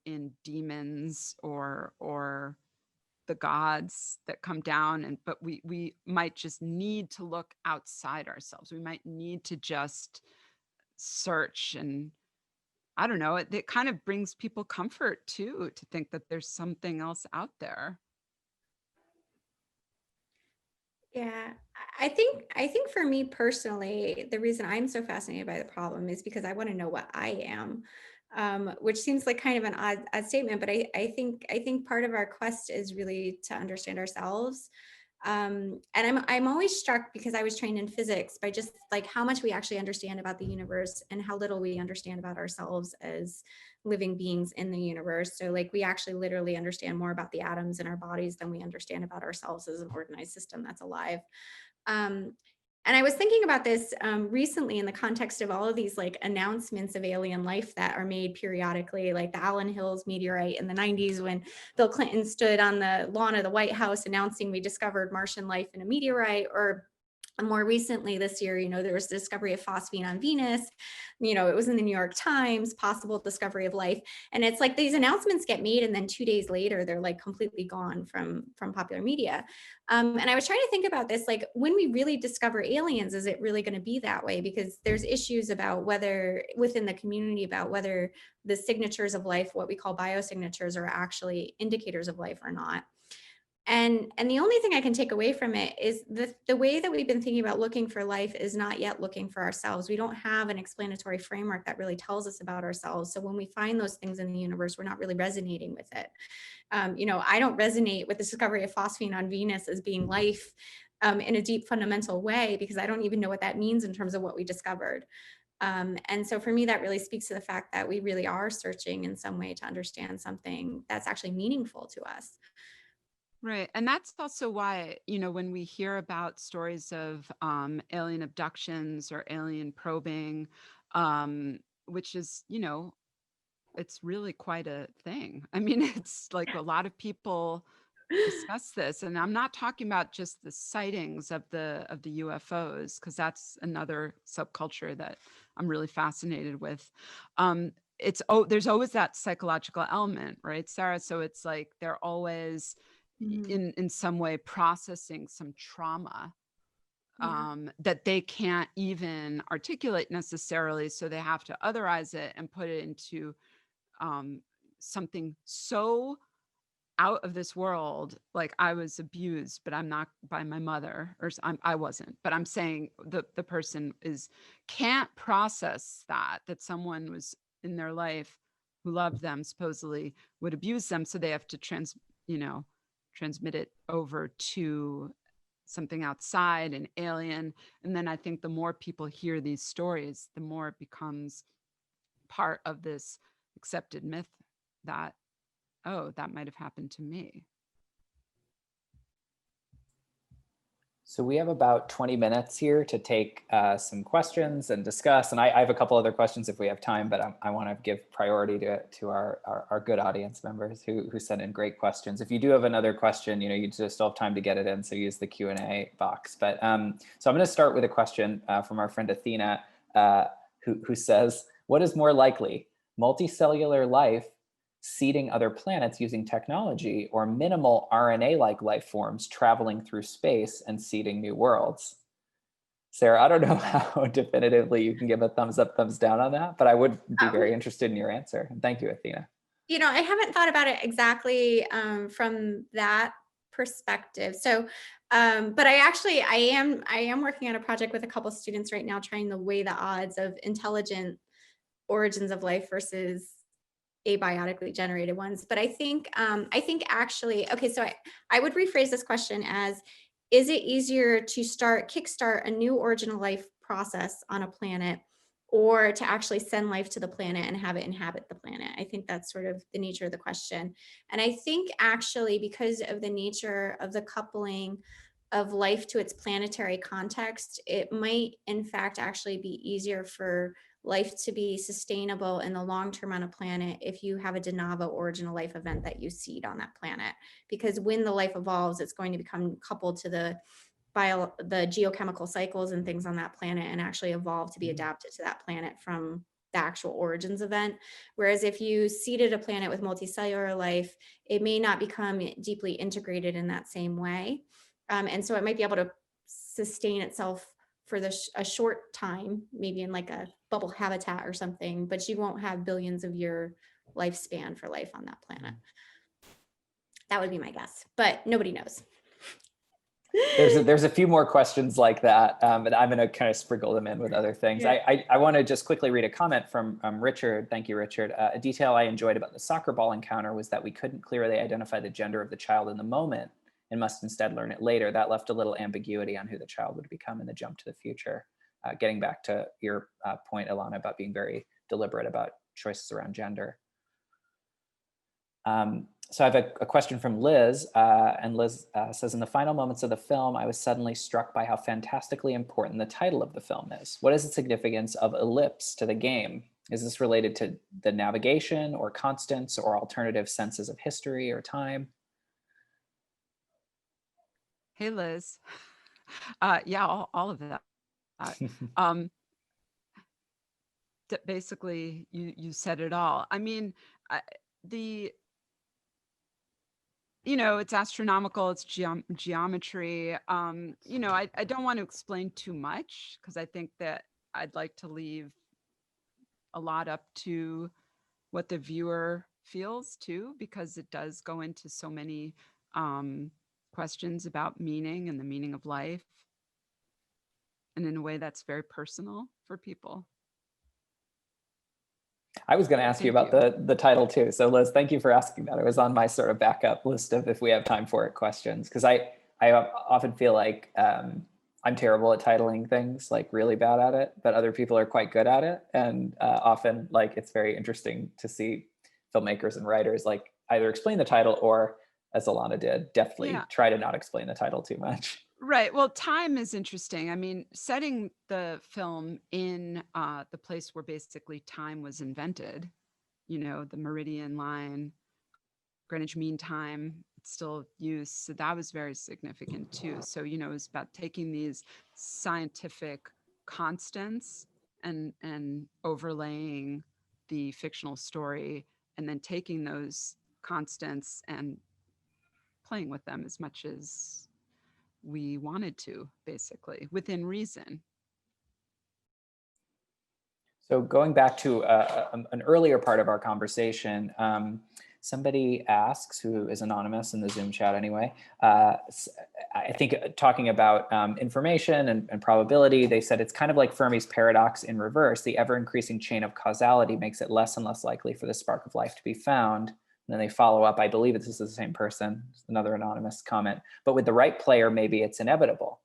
in demons or the gods that come down, but we might just need to look outside ourselves. We might need to just search, and I don't know, it kind of brings people comfort too, to think that there's something else out there. Yeah, I think for me personally, the reason I'm so fascinated by the problem is because I want to know what I am. which seems like kind of an odd statement, but I think part of our quest is really to understand ourselves. And I'm always struck, because I was trained in physics, by just like how much we actually understand about the universe and how little we understand about ourselves as living beings in the universe. So like we actually literally understand more about the atoms in our bodies than we understand about ourselves as an organized system that's alive. And I was thinking about this recently in the context of all of these like announcements of alien life that are made periodically, like the Allen Hills meteorite in the 90s, when Bill Clinton stood on the lawn of the White House announcing we discovered Martian life in a meteorite, or more recently this year, there was the discovery of phosphine on Venus. It was in the New York Times, possible discovery of life. And it's like these announcements get made, and then 2 days later, they're like completely gone from popular media. And I was trying to think about this, like when we really discover aliens, is it really going to be that way? Because there's issues about whether within the community about whether the signatures of life, what we call biosignatures, are actually indicators of life or not. And the only thing I can take away from it is the way that we've been thinking about looking for life is not yet looking for ourselves. We don't have an explanatory framework that really tells us about ourselves. So when we find those things in the universe, we're not really resonating with it. I don't resonate with the discovery of phosphine on Venus as being life in a deep fundamental way, because I don't even know what that means in terms of what we discovered. And so for me, that really speaks to the fact that we really are searching in some way to understand something that's actually meaningful to us. Right. And that's also why, when we hear about stories of alien abductions or alien probing, which is, it's really quite a thing. I mean, it's like a lot of people discuss this, and I'm not talking about just the sightings of the UFOs, because that's another subculture that I'm really fascinated with. There's always that psychological element, right, Sarah? So it's like they're always in some way processing some trauma that they can't even articulate necessarily. So they have to otherize it and put it into something so out of this world. Like, I was abused, but I'm not by my mother, or I wasn't, but I'm saying the person can't process that someone was in their life who loved them, supposedly would abuse them. So they have to transmit it over to something outside, an alien. And then I think the more people hear these stories, the more it becomes part of this accepted myth that, oh, that might have happened to me. So we have about 20 minutes here to take some questions and discuss. And I have a couple other questions if we have time, but I want to give priority to our good audience members who sent in great questions. If you do have another question, you just still have time to get it in, so use the Q&A box. But so I'm going to start with a question from our friend Athena, who says, what is more likely, multicellular life seeding other planets using technology, or minimal RNA-like life forms traveling through space and seeding new worlds? Sarah, I don't know how definitively you can give a thumbs up, thumbs down on that, but I would be very interested in your answer. And thank you, Athena. I haven't thought about it exactly from that perspective. So, but I am working on a project with a couple students right now, trying to weigh the odds of intelligent origins of life versus abiotically generated ones. But I think actually, okay, so I would rephrase this question as, is it easier to kickstart a new original life process on a planet, or to actually send life to the planet and have it inhabit the planet? I think that's sort of the nature of the question. And I think actually, because of the nature of the coupling of life to its planetary context, it might in fact actually be easier for life to be sustainable in the long term on a planet if you have a de novo original life event that you seed on that planet. Because when the life evolves, it's going to become coupled to the geochemical cycles and things on that planet, and actually evolve to be adapted to that planet from the actual origins event. Whereas if you seeded a planet with multicellular life, it may not become deeply integrated in that same way. And so it might be able to sustain itself for a short time, maybe in like a bubble habitat or something, but you won't have billions of year lifespan for life on that planet. That would be my guess, but nobody knows. There's a few more questions like that, but I'm going to kind of sprinkle them in with other things. Yeah. I want to just quickly read a comment from Richard. Thank you, Richard. A detail I enjoyed about the soccer ball encounter was that we couldn't clearly identify the gender of the child in the moment and must instead learn it later. That left a little ambiguity on who the child would become in the jump to the future. Getting back to your point, Ilana, about being very deliberate about choices around gender. So I have a question from Liz, and Liz says, in the final moments of the film, I was suddenly struck by how fantastically important the title of the film is. What is the significance of Ellipse to the game? Is this related to the navigation or constants or alternative senses of history or time? Hey, Liz. Yeah, all of that. Um, Basically, you said it all. I mean, it's astronomical, it's geometry. I don't want to explain too much because I think that I'd like to leave a lot up to what the viewer feels too, because it does go into so many questions about meaning and the meaning of life, and in a way that's very personal for people. I was going to ask you about the title too. So Liz, thank you for asking that. It was on my sort of backup list of, if we have time for it, questions. Because I often feel like I'm terrible at titling things, like really bad at it, but other people are quite good at it. And often like it's very interesting to see filmmakers and writers like either explain the title or, as Ilana did, deftly try to not explain the title too much. Right. Well, time is interesting. I mean, setting the film in the place where basically time was invented, the meridian line, Greenwich Mean Time, it's still used. So that was very significant too. So, it was about taking these scientific constants and overlaying the fictional story, and then taking those constants and playing with them as much as we wanted to, basically, within reason. So going back to an earlier part of our conversation, somebody asks, who is anonymous in the Zoom chat anyway, I think talking about information and probability, they said it's kind of like Fermi's paradox in reverse. The ever-increasing chain of causality makes it less and less likely for the spark of life to be found. And then they follow up, I believe this is the same person, another anonymous comment, but with the right player, maybe it's inevitable.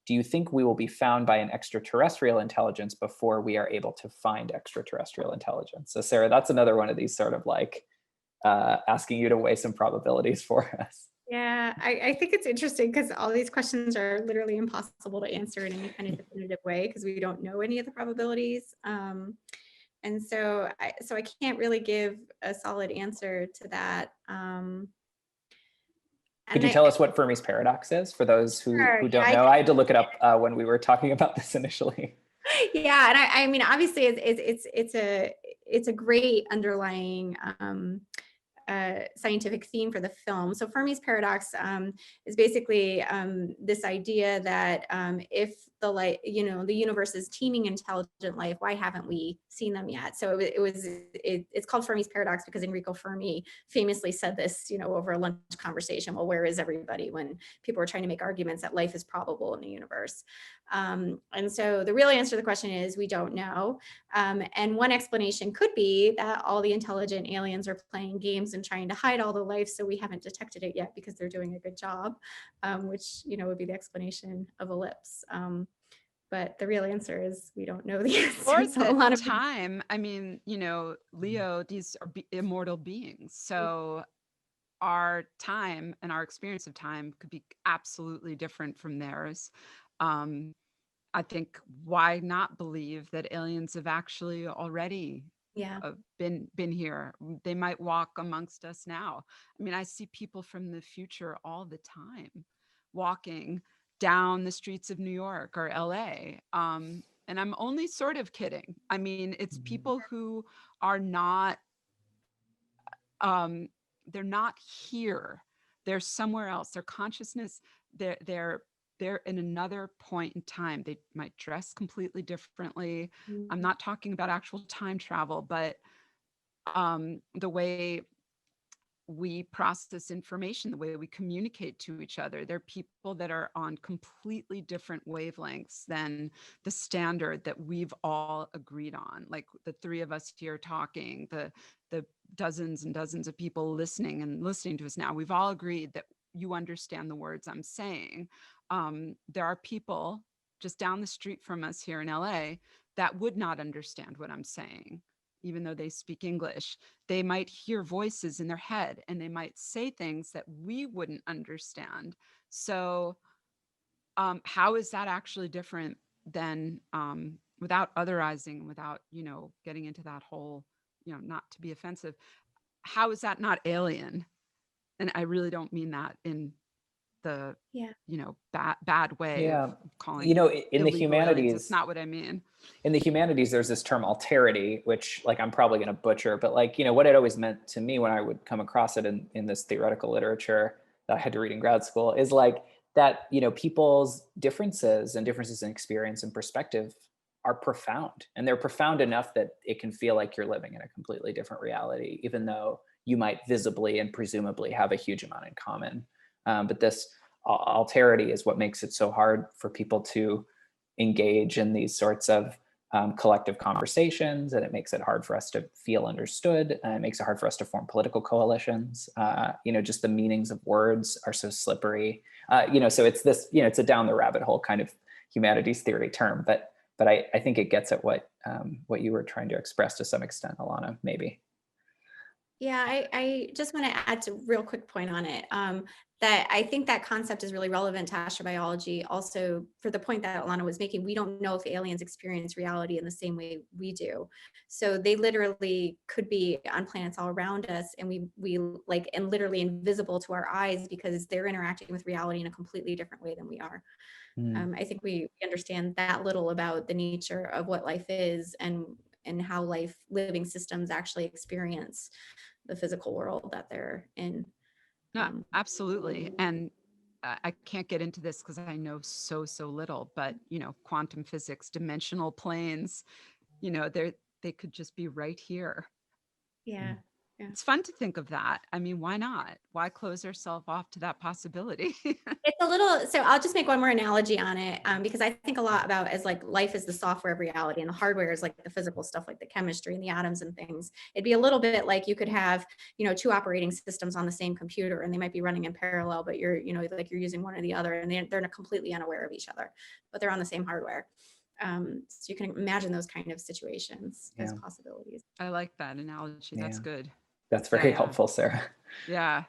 Do you think we will be found by an extraterrestrial intelligence before we are able to find extraterrestrial intelligence? So Sarah, that's another one of these sort of like asking you to weigh some probabilities for us. Yeah, I think it's interesting because all these questions are literally impossible to answer in any kind of definitive way because we don't know any of the probabilities. And so I can't really give a solid answer to that. Could you tell us what Fermi's paradox is for those who don't know? I had to look it up when we were talking about this initially. Yeah, and I mean, obviously, it's a great underlying scientific theme for the film. So Fermi's paradox is basically this idea that if the universe is teeming intelligent life, why haven't we seen them yet? So it's called Fermi's paradox because Enrico Fermi famously said this, over a lunch conversation. Well, where is everybody when people were trying to make arguments that life is probable in the universe? And so the real answer to the question is we don't know. And one explanation could be that all the intelligent aliens are playing games and trying to hide all the life, so we haven't detected it yet because they're doing a good job, which would be the explanation of Ellipse. But the real answer is we don't know the answer. Or So a lot of time. I mean, Leo, these are immortal beings. So our time and our experience of time could be absolutely different from theirs. I think why not believe that aliens have actually already been here? They might walk amongst us now. I mean, I see people from the future all the time walking down the streets of New York or LA. And I'm only sort of kidding. I mean, it's people who are not, they're not here. They're somewhere else. Their consciousness, they're in another point in time. They might dress completely differently. I'm not talking about actual time travel, but the way we process information, the way we communicate to each other. There are people that are on completely different wavelengths than the standard that we've all agreed on. Like the three of us here talking, the dozens and dozens of people listening to us now. We've all agreed that you understand the words I'm saying. There are people just down the street from us here in LA that would not understand what I'm saying, even though they speak English. They might hear voices in their head and they might say things that we wouldn't understand. So how is that actually different than, without otherizing, without, getting into that whole, not to be offensive, how is that not alien? And I really don't mean that in the, bad way Yeah. of calling In the illegal aliens. humanities, It's not what I mean. in the humanities, there's this term alterity, which like I'm probably going to butcher, but like, what it always meant to me when I would come across it in this theoretical literature that I had to read in grad school is like that, people's differences and differences in experience and perspective are profound. And they're profound enough that it can feel like you're living in a completely different reality, even though you might visibly and presumably have a huge amount in common. But this alterity is what makes it so hard for people to engage in these sorts of collective conversations, and it makes it hard for us to feel understood, and it makes it hard for us to form political coalitions. Just the meanings of words are so slippery. So it's this, it's a down the rabbit hole kind of humanities theory term, but I think it gets at what you were trying to express to some extent, Ilana, maybe. Yeah, I just want to add a real quick point on it. That I think that concept is really relevant to astrobiology. Also, for the point that Ilana was making, we don't know if aliens experience reality in the same way we do. So they literally could be on planets all around us, and we like, and literally invisible to our eyes because they're interacting with reality in a completely different way than we are. I think we understand that little about the nature of what life is and how living systems actually experience the physical world that they're in. No, absolutely. And I can't get into this because I know so little, but quantum physics, dimensional planes, they could just be right here. Yeah. It's fun to think of that. I mean, why not? Why close ourselves off to that possibility? It's a little, so I'll just make one more analogy on it, because I think a lot about as like life is the software of reality and the hardware is like the physical stuff, like the chemistry and the atoms and things. It'd be a little bit like you could have, two operating systems on the same computer and they might be running in parallel, but you're, like you're using one or the other and they're completely unaware of each other, but they're on the same hardware. So you can imagine those kind of situations as possibilities. I like that analogy. That's good. That's very helpful, Sarah. Yeah.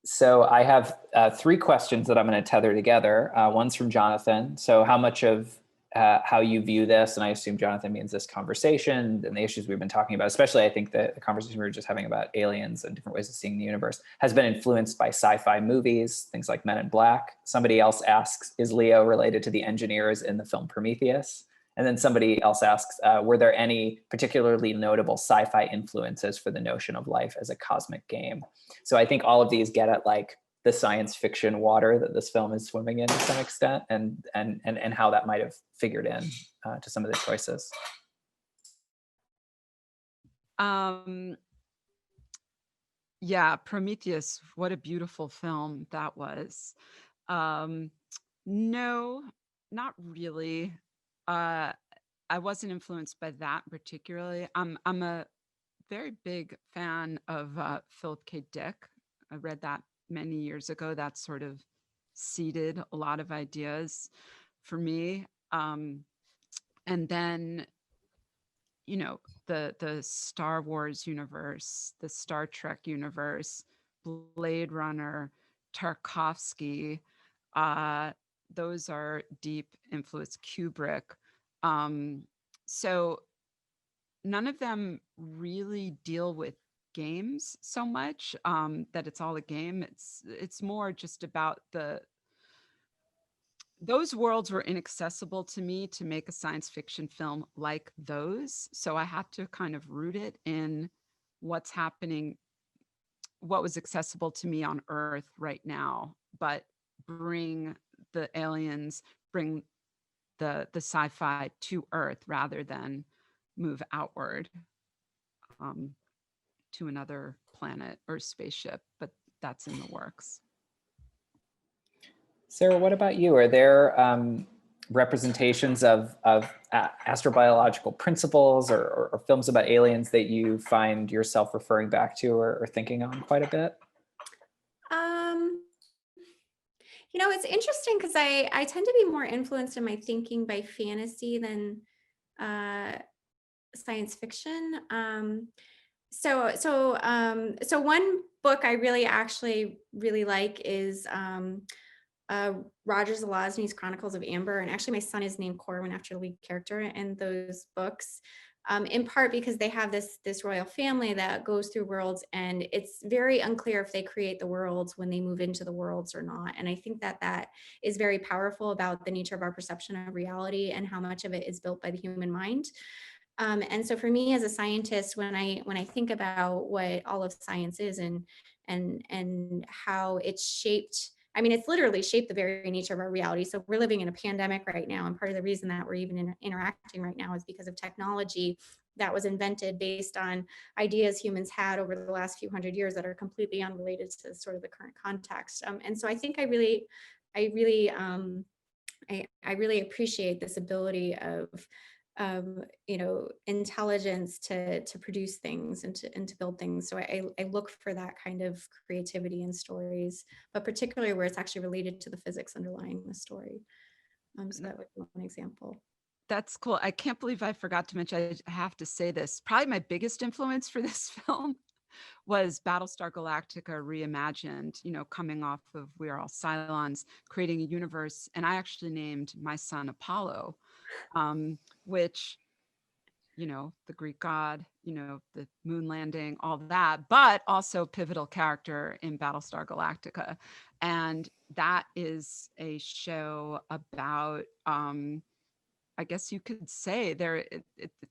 So I have 3 questions that I'm going to tether together. One's from Jonathan. So how much of how you view this, and I assume Jonathan means this conversation and the issues we've been talking about, especially I think the conversation we were just having about aliens and different ways of seeing the universe, has been influenced by sci-fi movies, things like Men in Black. Somebody else asks, is Leo related to the engineers in the film Prometheus? And then somebody else asks, were there any particularly notable sci-fi influences for the notion of life as a cosmic game? So I think all of these get at like the science fiction water that this film is swimming in to some extent, and how that might have figured in to some of the choices. Yeah, Prometheus, what a beautiful film that was. No, not really. I wasn't influenced by that particularly. I'm a very big fan of Philip K. Dick. I read that many years ago. That sort of seeded a lot of ideas for me. And then, the Star Wars universe, the Star Trek universe, Blade Runner, Tarkovsky, those are deep influence. Kubrick. So none of them really deal with games so much, that it's all a game. It's more just about those worlds were inaccessible to me to make a science fiction film like those. So I had to kind of root it in what's happening, what was accessible to me on Earth right now, but bring the aliens, bring the sci-fi to Earth rather than move outward to another planet. planet or spaceship, but that's in the works. Sarah, what about you? Are there representations of astrobiological principles or films about aliens that you find yourself referring back to or thinking on quite a bit? It's interesting because I tend to be more influenced in my thinking by fantasy than science fiction. So one book I actually really like is Roger Zelazny's Chronicles of Amber, and actually my son is named Corwin after the lead character in those books. In part because they have this royal family that goes through worlds, and it's very unclear if they create the worlds when they move into the worlds or not. And I think that is very powerful about the nature of our perception of reality and how much of it is built by the human mind. And so for me as a scientist, when I think about what all of science is and how it's shaped, I mean, it's literally shaped the very nature of our reality. So we're living in a pandemic right now. And part of the reason that we're even interacting right now is because of technology that was invented based on ideas humans had over the last few hundred years that are completely unrelated to sort of the current context. And so I think I really appreciate this ability of intelligence to produce things and to build things. So I look for that kind of creativity in stories, but particularly where it's actually related to the physics underlying the story. So that would be one example. That's cool. I can't believe I forgot to mention, I have to say this, probably my biggest influence for this film was Battlestar Galactica reimagined, coming off of We Are All Cylons, creating a universe. And I actually named my son Apollo, which, the Greek god, the moon landing, all that, but also pivotal character in Battlestar Galactica. And that is a show about, I guess you could say they're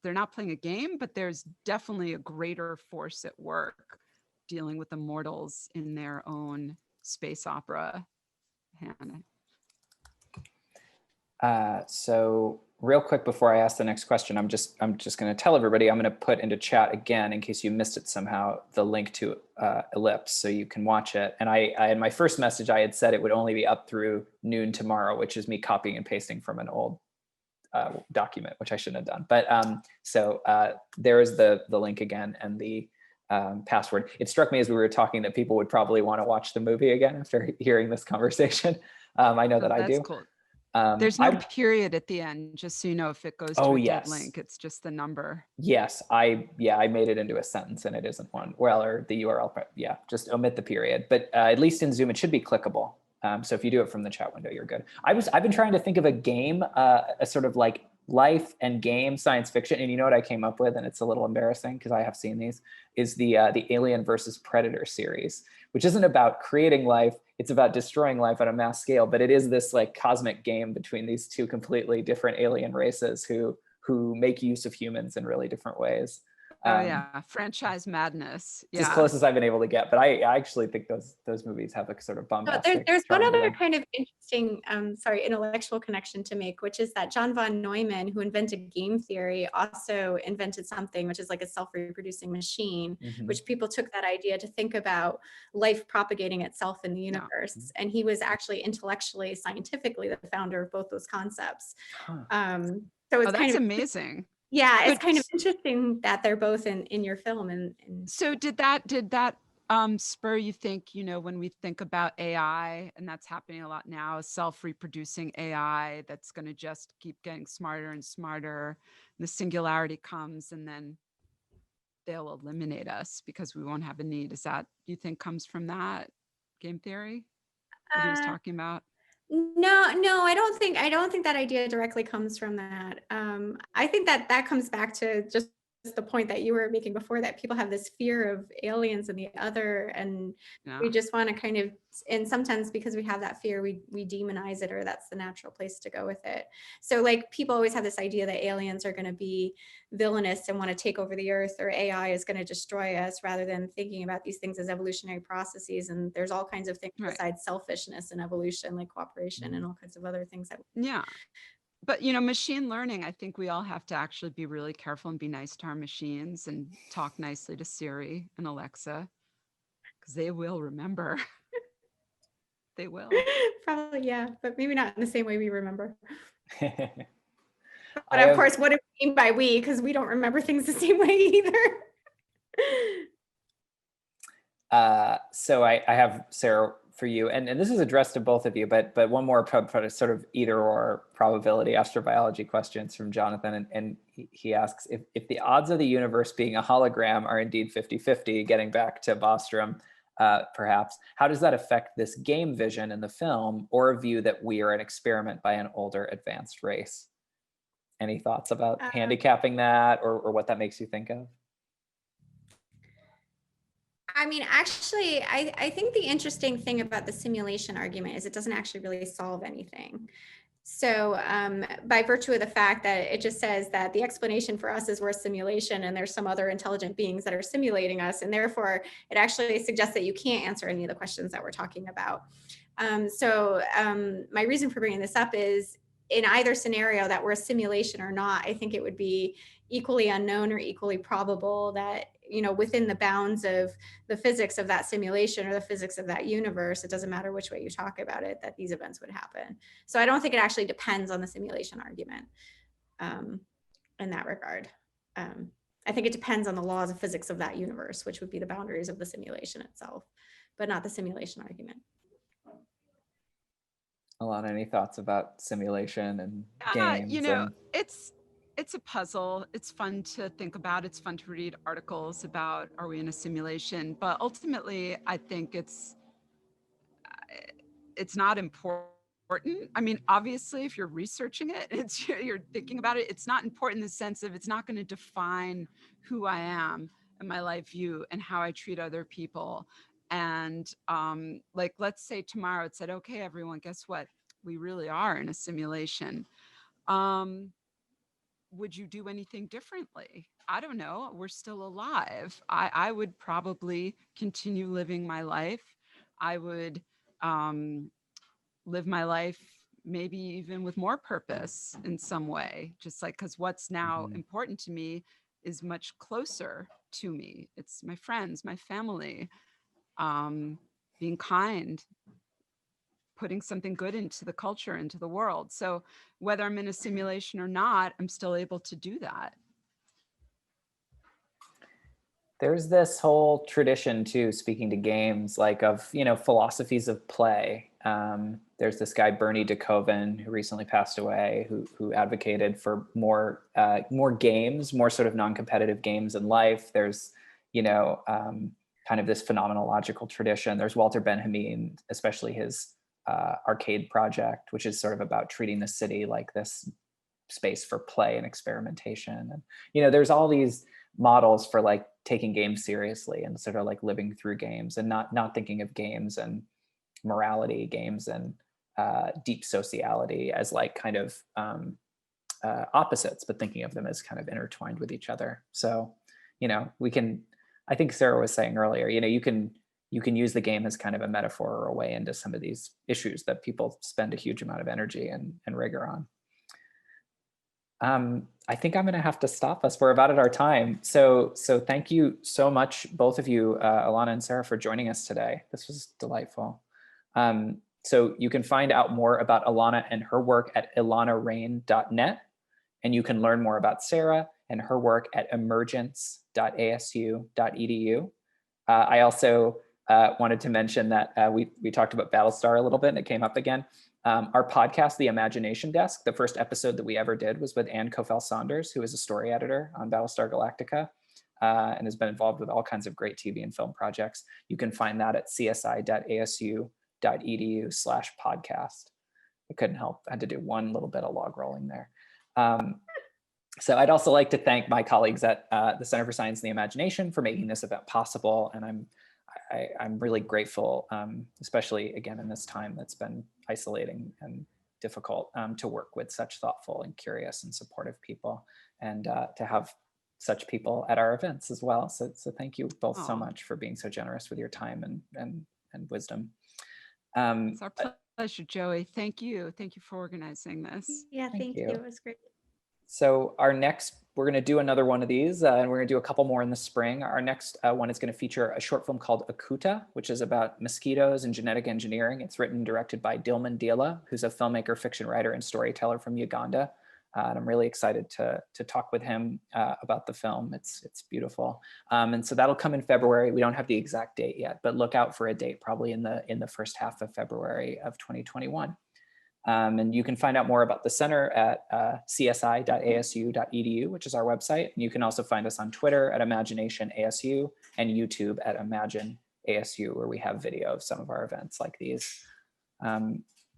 not playing a game, but there's definitely a greater force at work dealing with immortals in their own space opera. Hannah. So real quick before I ask the next question, I'm just going to tell everybody, I'm going to put into chat again, in case you missed it somehow, the link to Ellipse so you can watch it. And I in my first message, I had said it would only be up through noon tomorrow, which is me copying and pasting from an old document, which I shouldn't have done. But there is the link again and the password. It struck me as we were talking that people would probably want to watch the movie again after hearing this conversation. I know that I do. Cool. There's no period at the end, just so you know, if it goes to a dead link, it's just the number. Yes, I made it into a sentence and it isn't one. Well, or the URL, just omit the period. But at least in Zoom, it should be clickable. So if you do it from the chat window, you're good. I've been trying to think of a game, a sort of like life and game science fiction. And you know what I came up with, and it's a little embarrassing because I have seen these, is the Alien versus Predator series, which isn't about creating life. It's about destroying life on a mass scale, but it is this like cosmic game between these two completely different alien races who make use of humans in really different ways. Franchise madness. It's as close as I've been able to get, but I actually think those movies have a sort of bombastic. There's one other kind of interesting, intellectual connection to make, which is that John von Neumann, who invented game theory, also invented something which is like a self-reproducing machine, which people took that idea to think about life propagating itself in the universe. And he was actually intellectually, scientifically, the founder of both those concepts. So it's that's kind of amazing. Yeah, it's kind of interesting that they're both in your film. And so did that spur you think, when we think about AI, and that's happening a lot now, self-reproducing AI that's going to just keep getting smarter and smarter, the singularity comes and then they'll eliminate us because we won't have a need. Is that, you think, comes from that game theory that he was talking about? No, I don't think that idea directly comes from that. I think that comes back to just the point that you were making before, that people have this fear of aliens and the other, and we just want to kind of, and sometimes because we have that fear, we demonize it, or that's the natural place to go with it. So like people always have this idea that aliens are going to be villainous and want to take over the earth, or AI is going to destroy us, rather than thinking about these things as evolutionary processes. And there's all kinds of things besides selfishness and evolution, like cooperation and all kinds of other things that. But, machine learning, I think we all have to actually be really careful and be nice to our machines and talk nicely to Siri and Alexa. because they will remember. They will. Probably, yeah, but maybe not in the same way we remember. But I of have- course, what do we mean by we? Because we don't remember things the same way either. So I have, Sarah, for you, and this is addressed to both of you, but one more sort of either or probability astrobiology questions from Jonathan. And he asks, if the odds of the universe being a hologram are indeed 50-50, getting back to Bostrom, perhaps, how does that affect this game vision in the film, or a view that we are an experiment by an older advanced race? Any thoughts about handicapping that, or what that makes you think of? I mean, actually, I think the interesting thing about the simulation argument is it doesn't actually really solve anything. So by virtue of the fact that it just says that the explanation for us is we're a simulation and there's some other intelligent beings that are simulating us, and therefore it actually suggests that you can't answer any of the questions that we're talking about. My reason for bringing this up is in either scenario that we're a simulation or not, I think it would be equally unknown or equally probable that, you know, within the bounds of the physics of that simulation or the physics of that universe, it doesn't matter which way you talk about it, that these events would happen. So I don't think it actually depends on the simulation argument in that regard. I think it depends on the laws of physics of that universe, which would be the boundaries of the simulation itself, but not the simulation argument. Ilana, any thoughts about simulation and games? You know, it's a puzzle. It's fun to think about. It's fun to read articles about, are we in a simulation? But ultimately, I think it's not important. I mean, obviously, if you're researching it, you're thinking about it, it's not important in the sense of it's not going to define who I am and my life view and how I treat other people. And like, let's say tomorrow it said, okay, everyone, guess what? We really are in a simulation. Would you do anything differently? I don't know. We're still alive. I would probably continue living my life. I would live my life maybe even with more purpose in some way, just like, because what's now important to me is much closer to me. It's my friends, my family, being kind, putting something good into the culture, into the world. So whether I'm in a simulation or not, I'm still able to do that. There's this whole tradition too, speaking to games, like of, you know, philosophies of play. There's this guy, Bernie DeKoven, who recently passed away, who advocated for more games, more sort of non-competitive games in life. There's, you know, kind of this phenomenological tradition. There's Walter Benjamin, especially his arcade project, which is sort of about treating the city like this space for play and experimentation. And, you know, there's all these models for like taking games seriously and sort of like living through games and not thinking of games and morality, games and deep sociality as like kind of opposites, but thinking of them as kind of intertwined with each other. So, you know, I think Sarah was saying earlier, you know, you can use the game as kind of a metaphor or a way into some of these issues that people spend a huge amount of energy and rigor on. I think I'm going to have to stop us. We're about at our time. So thank you so much, both of you, Ilana and Sarah, for joining us today. This was delightful. So you can find out more about Ilana and her work at ilanarain.net, and you can learn more about Sarah and her work at emergence.asu.edu. I also wanted to mention that we talked about Battlestar a little bit and it came up again. Our podcast, The Imagination Desk, the first episode that we ever did was with Ann Kofel-Saunders, who is a story editor on Battlestar Galactica and has been involved with all kinds of great TV and film projects. You can find that at csi.asu.edu/podcast. I couldn't help, I had to do one little bit of log rolling there. So I'd also like to thank my colleagues at the Center for Science and the Imagination for making this event possible. And I'm really grateful, especially again in this time that's been isolating and difficult, to work with such thoughtful and curious and supportive people, and to have such people at our events as well. So thank you both so much for being so generous with your time and wisdom. It's our pleasure, Joey. Thank you. Thank you for organizing this. Yeah, thank you. It was great. So our next we're going to do another one of these, and we're going to do a couple more in the spring. Our next one is going to feature a short film called Akuta, which is about mosquitoes and genetic engineering. It's written and directed by Dilman Dila, who's a filmmaker, fiction writer, and storyteller from Uganda. And I'm really excited to talk with him about the film. It's beautiful. And so that'll come in February. We don't have the exact date yet, but look out for a date probably in the first half of February of 2021. And you can find out more about the center at csi.asu.edu, which is our website. And you can also find us on Twitter at ImaginationASU and YouTube at ImagineASU, where we have video of some of our events like these.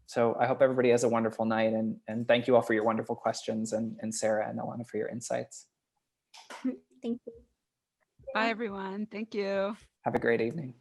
So I hope everybody has a wonderful night, and thank you all for your wonderful questions, and Sarah and Ilana for your insights. Thank you. Bye, everyone. Thank you. Have a great evening.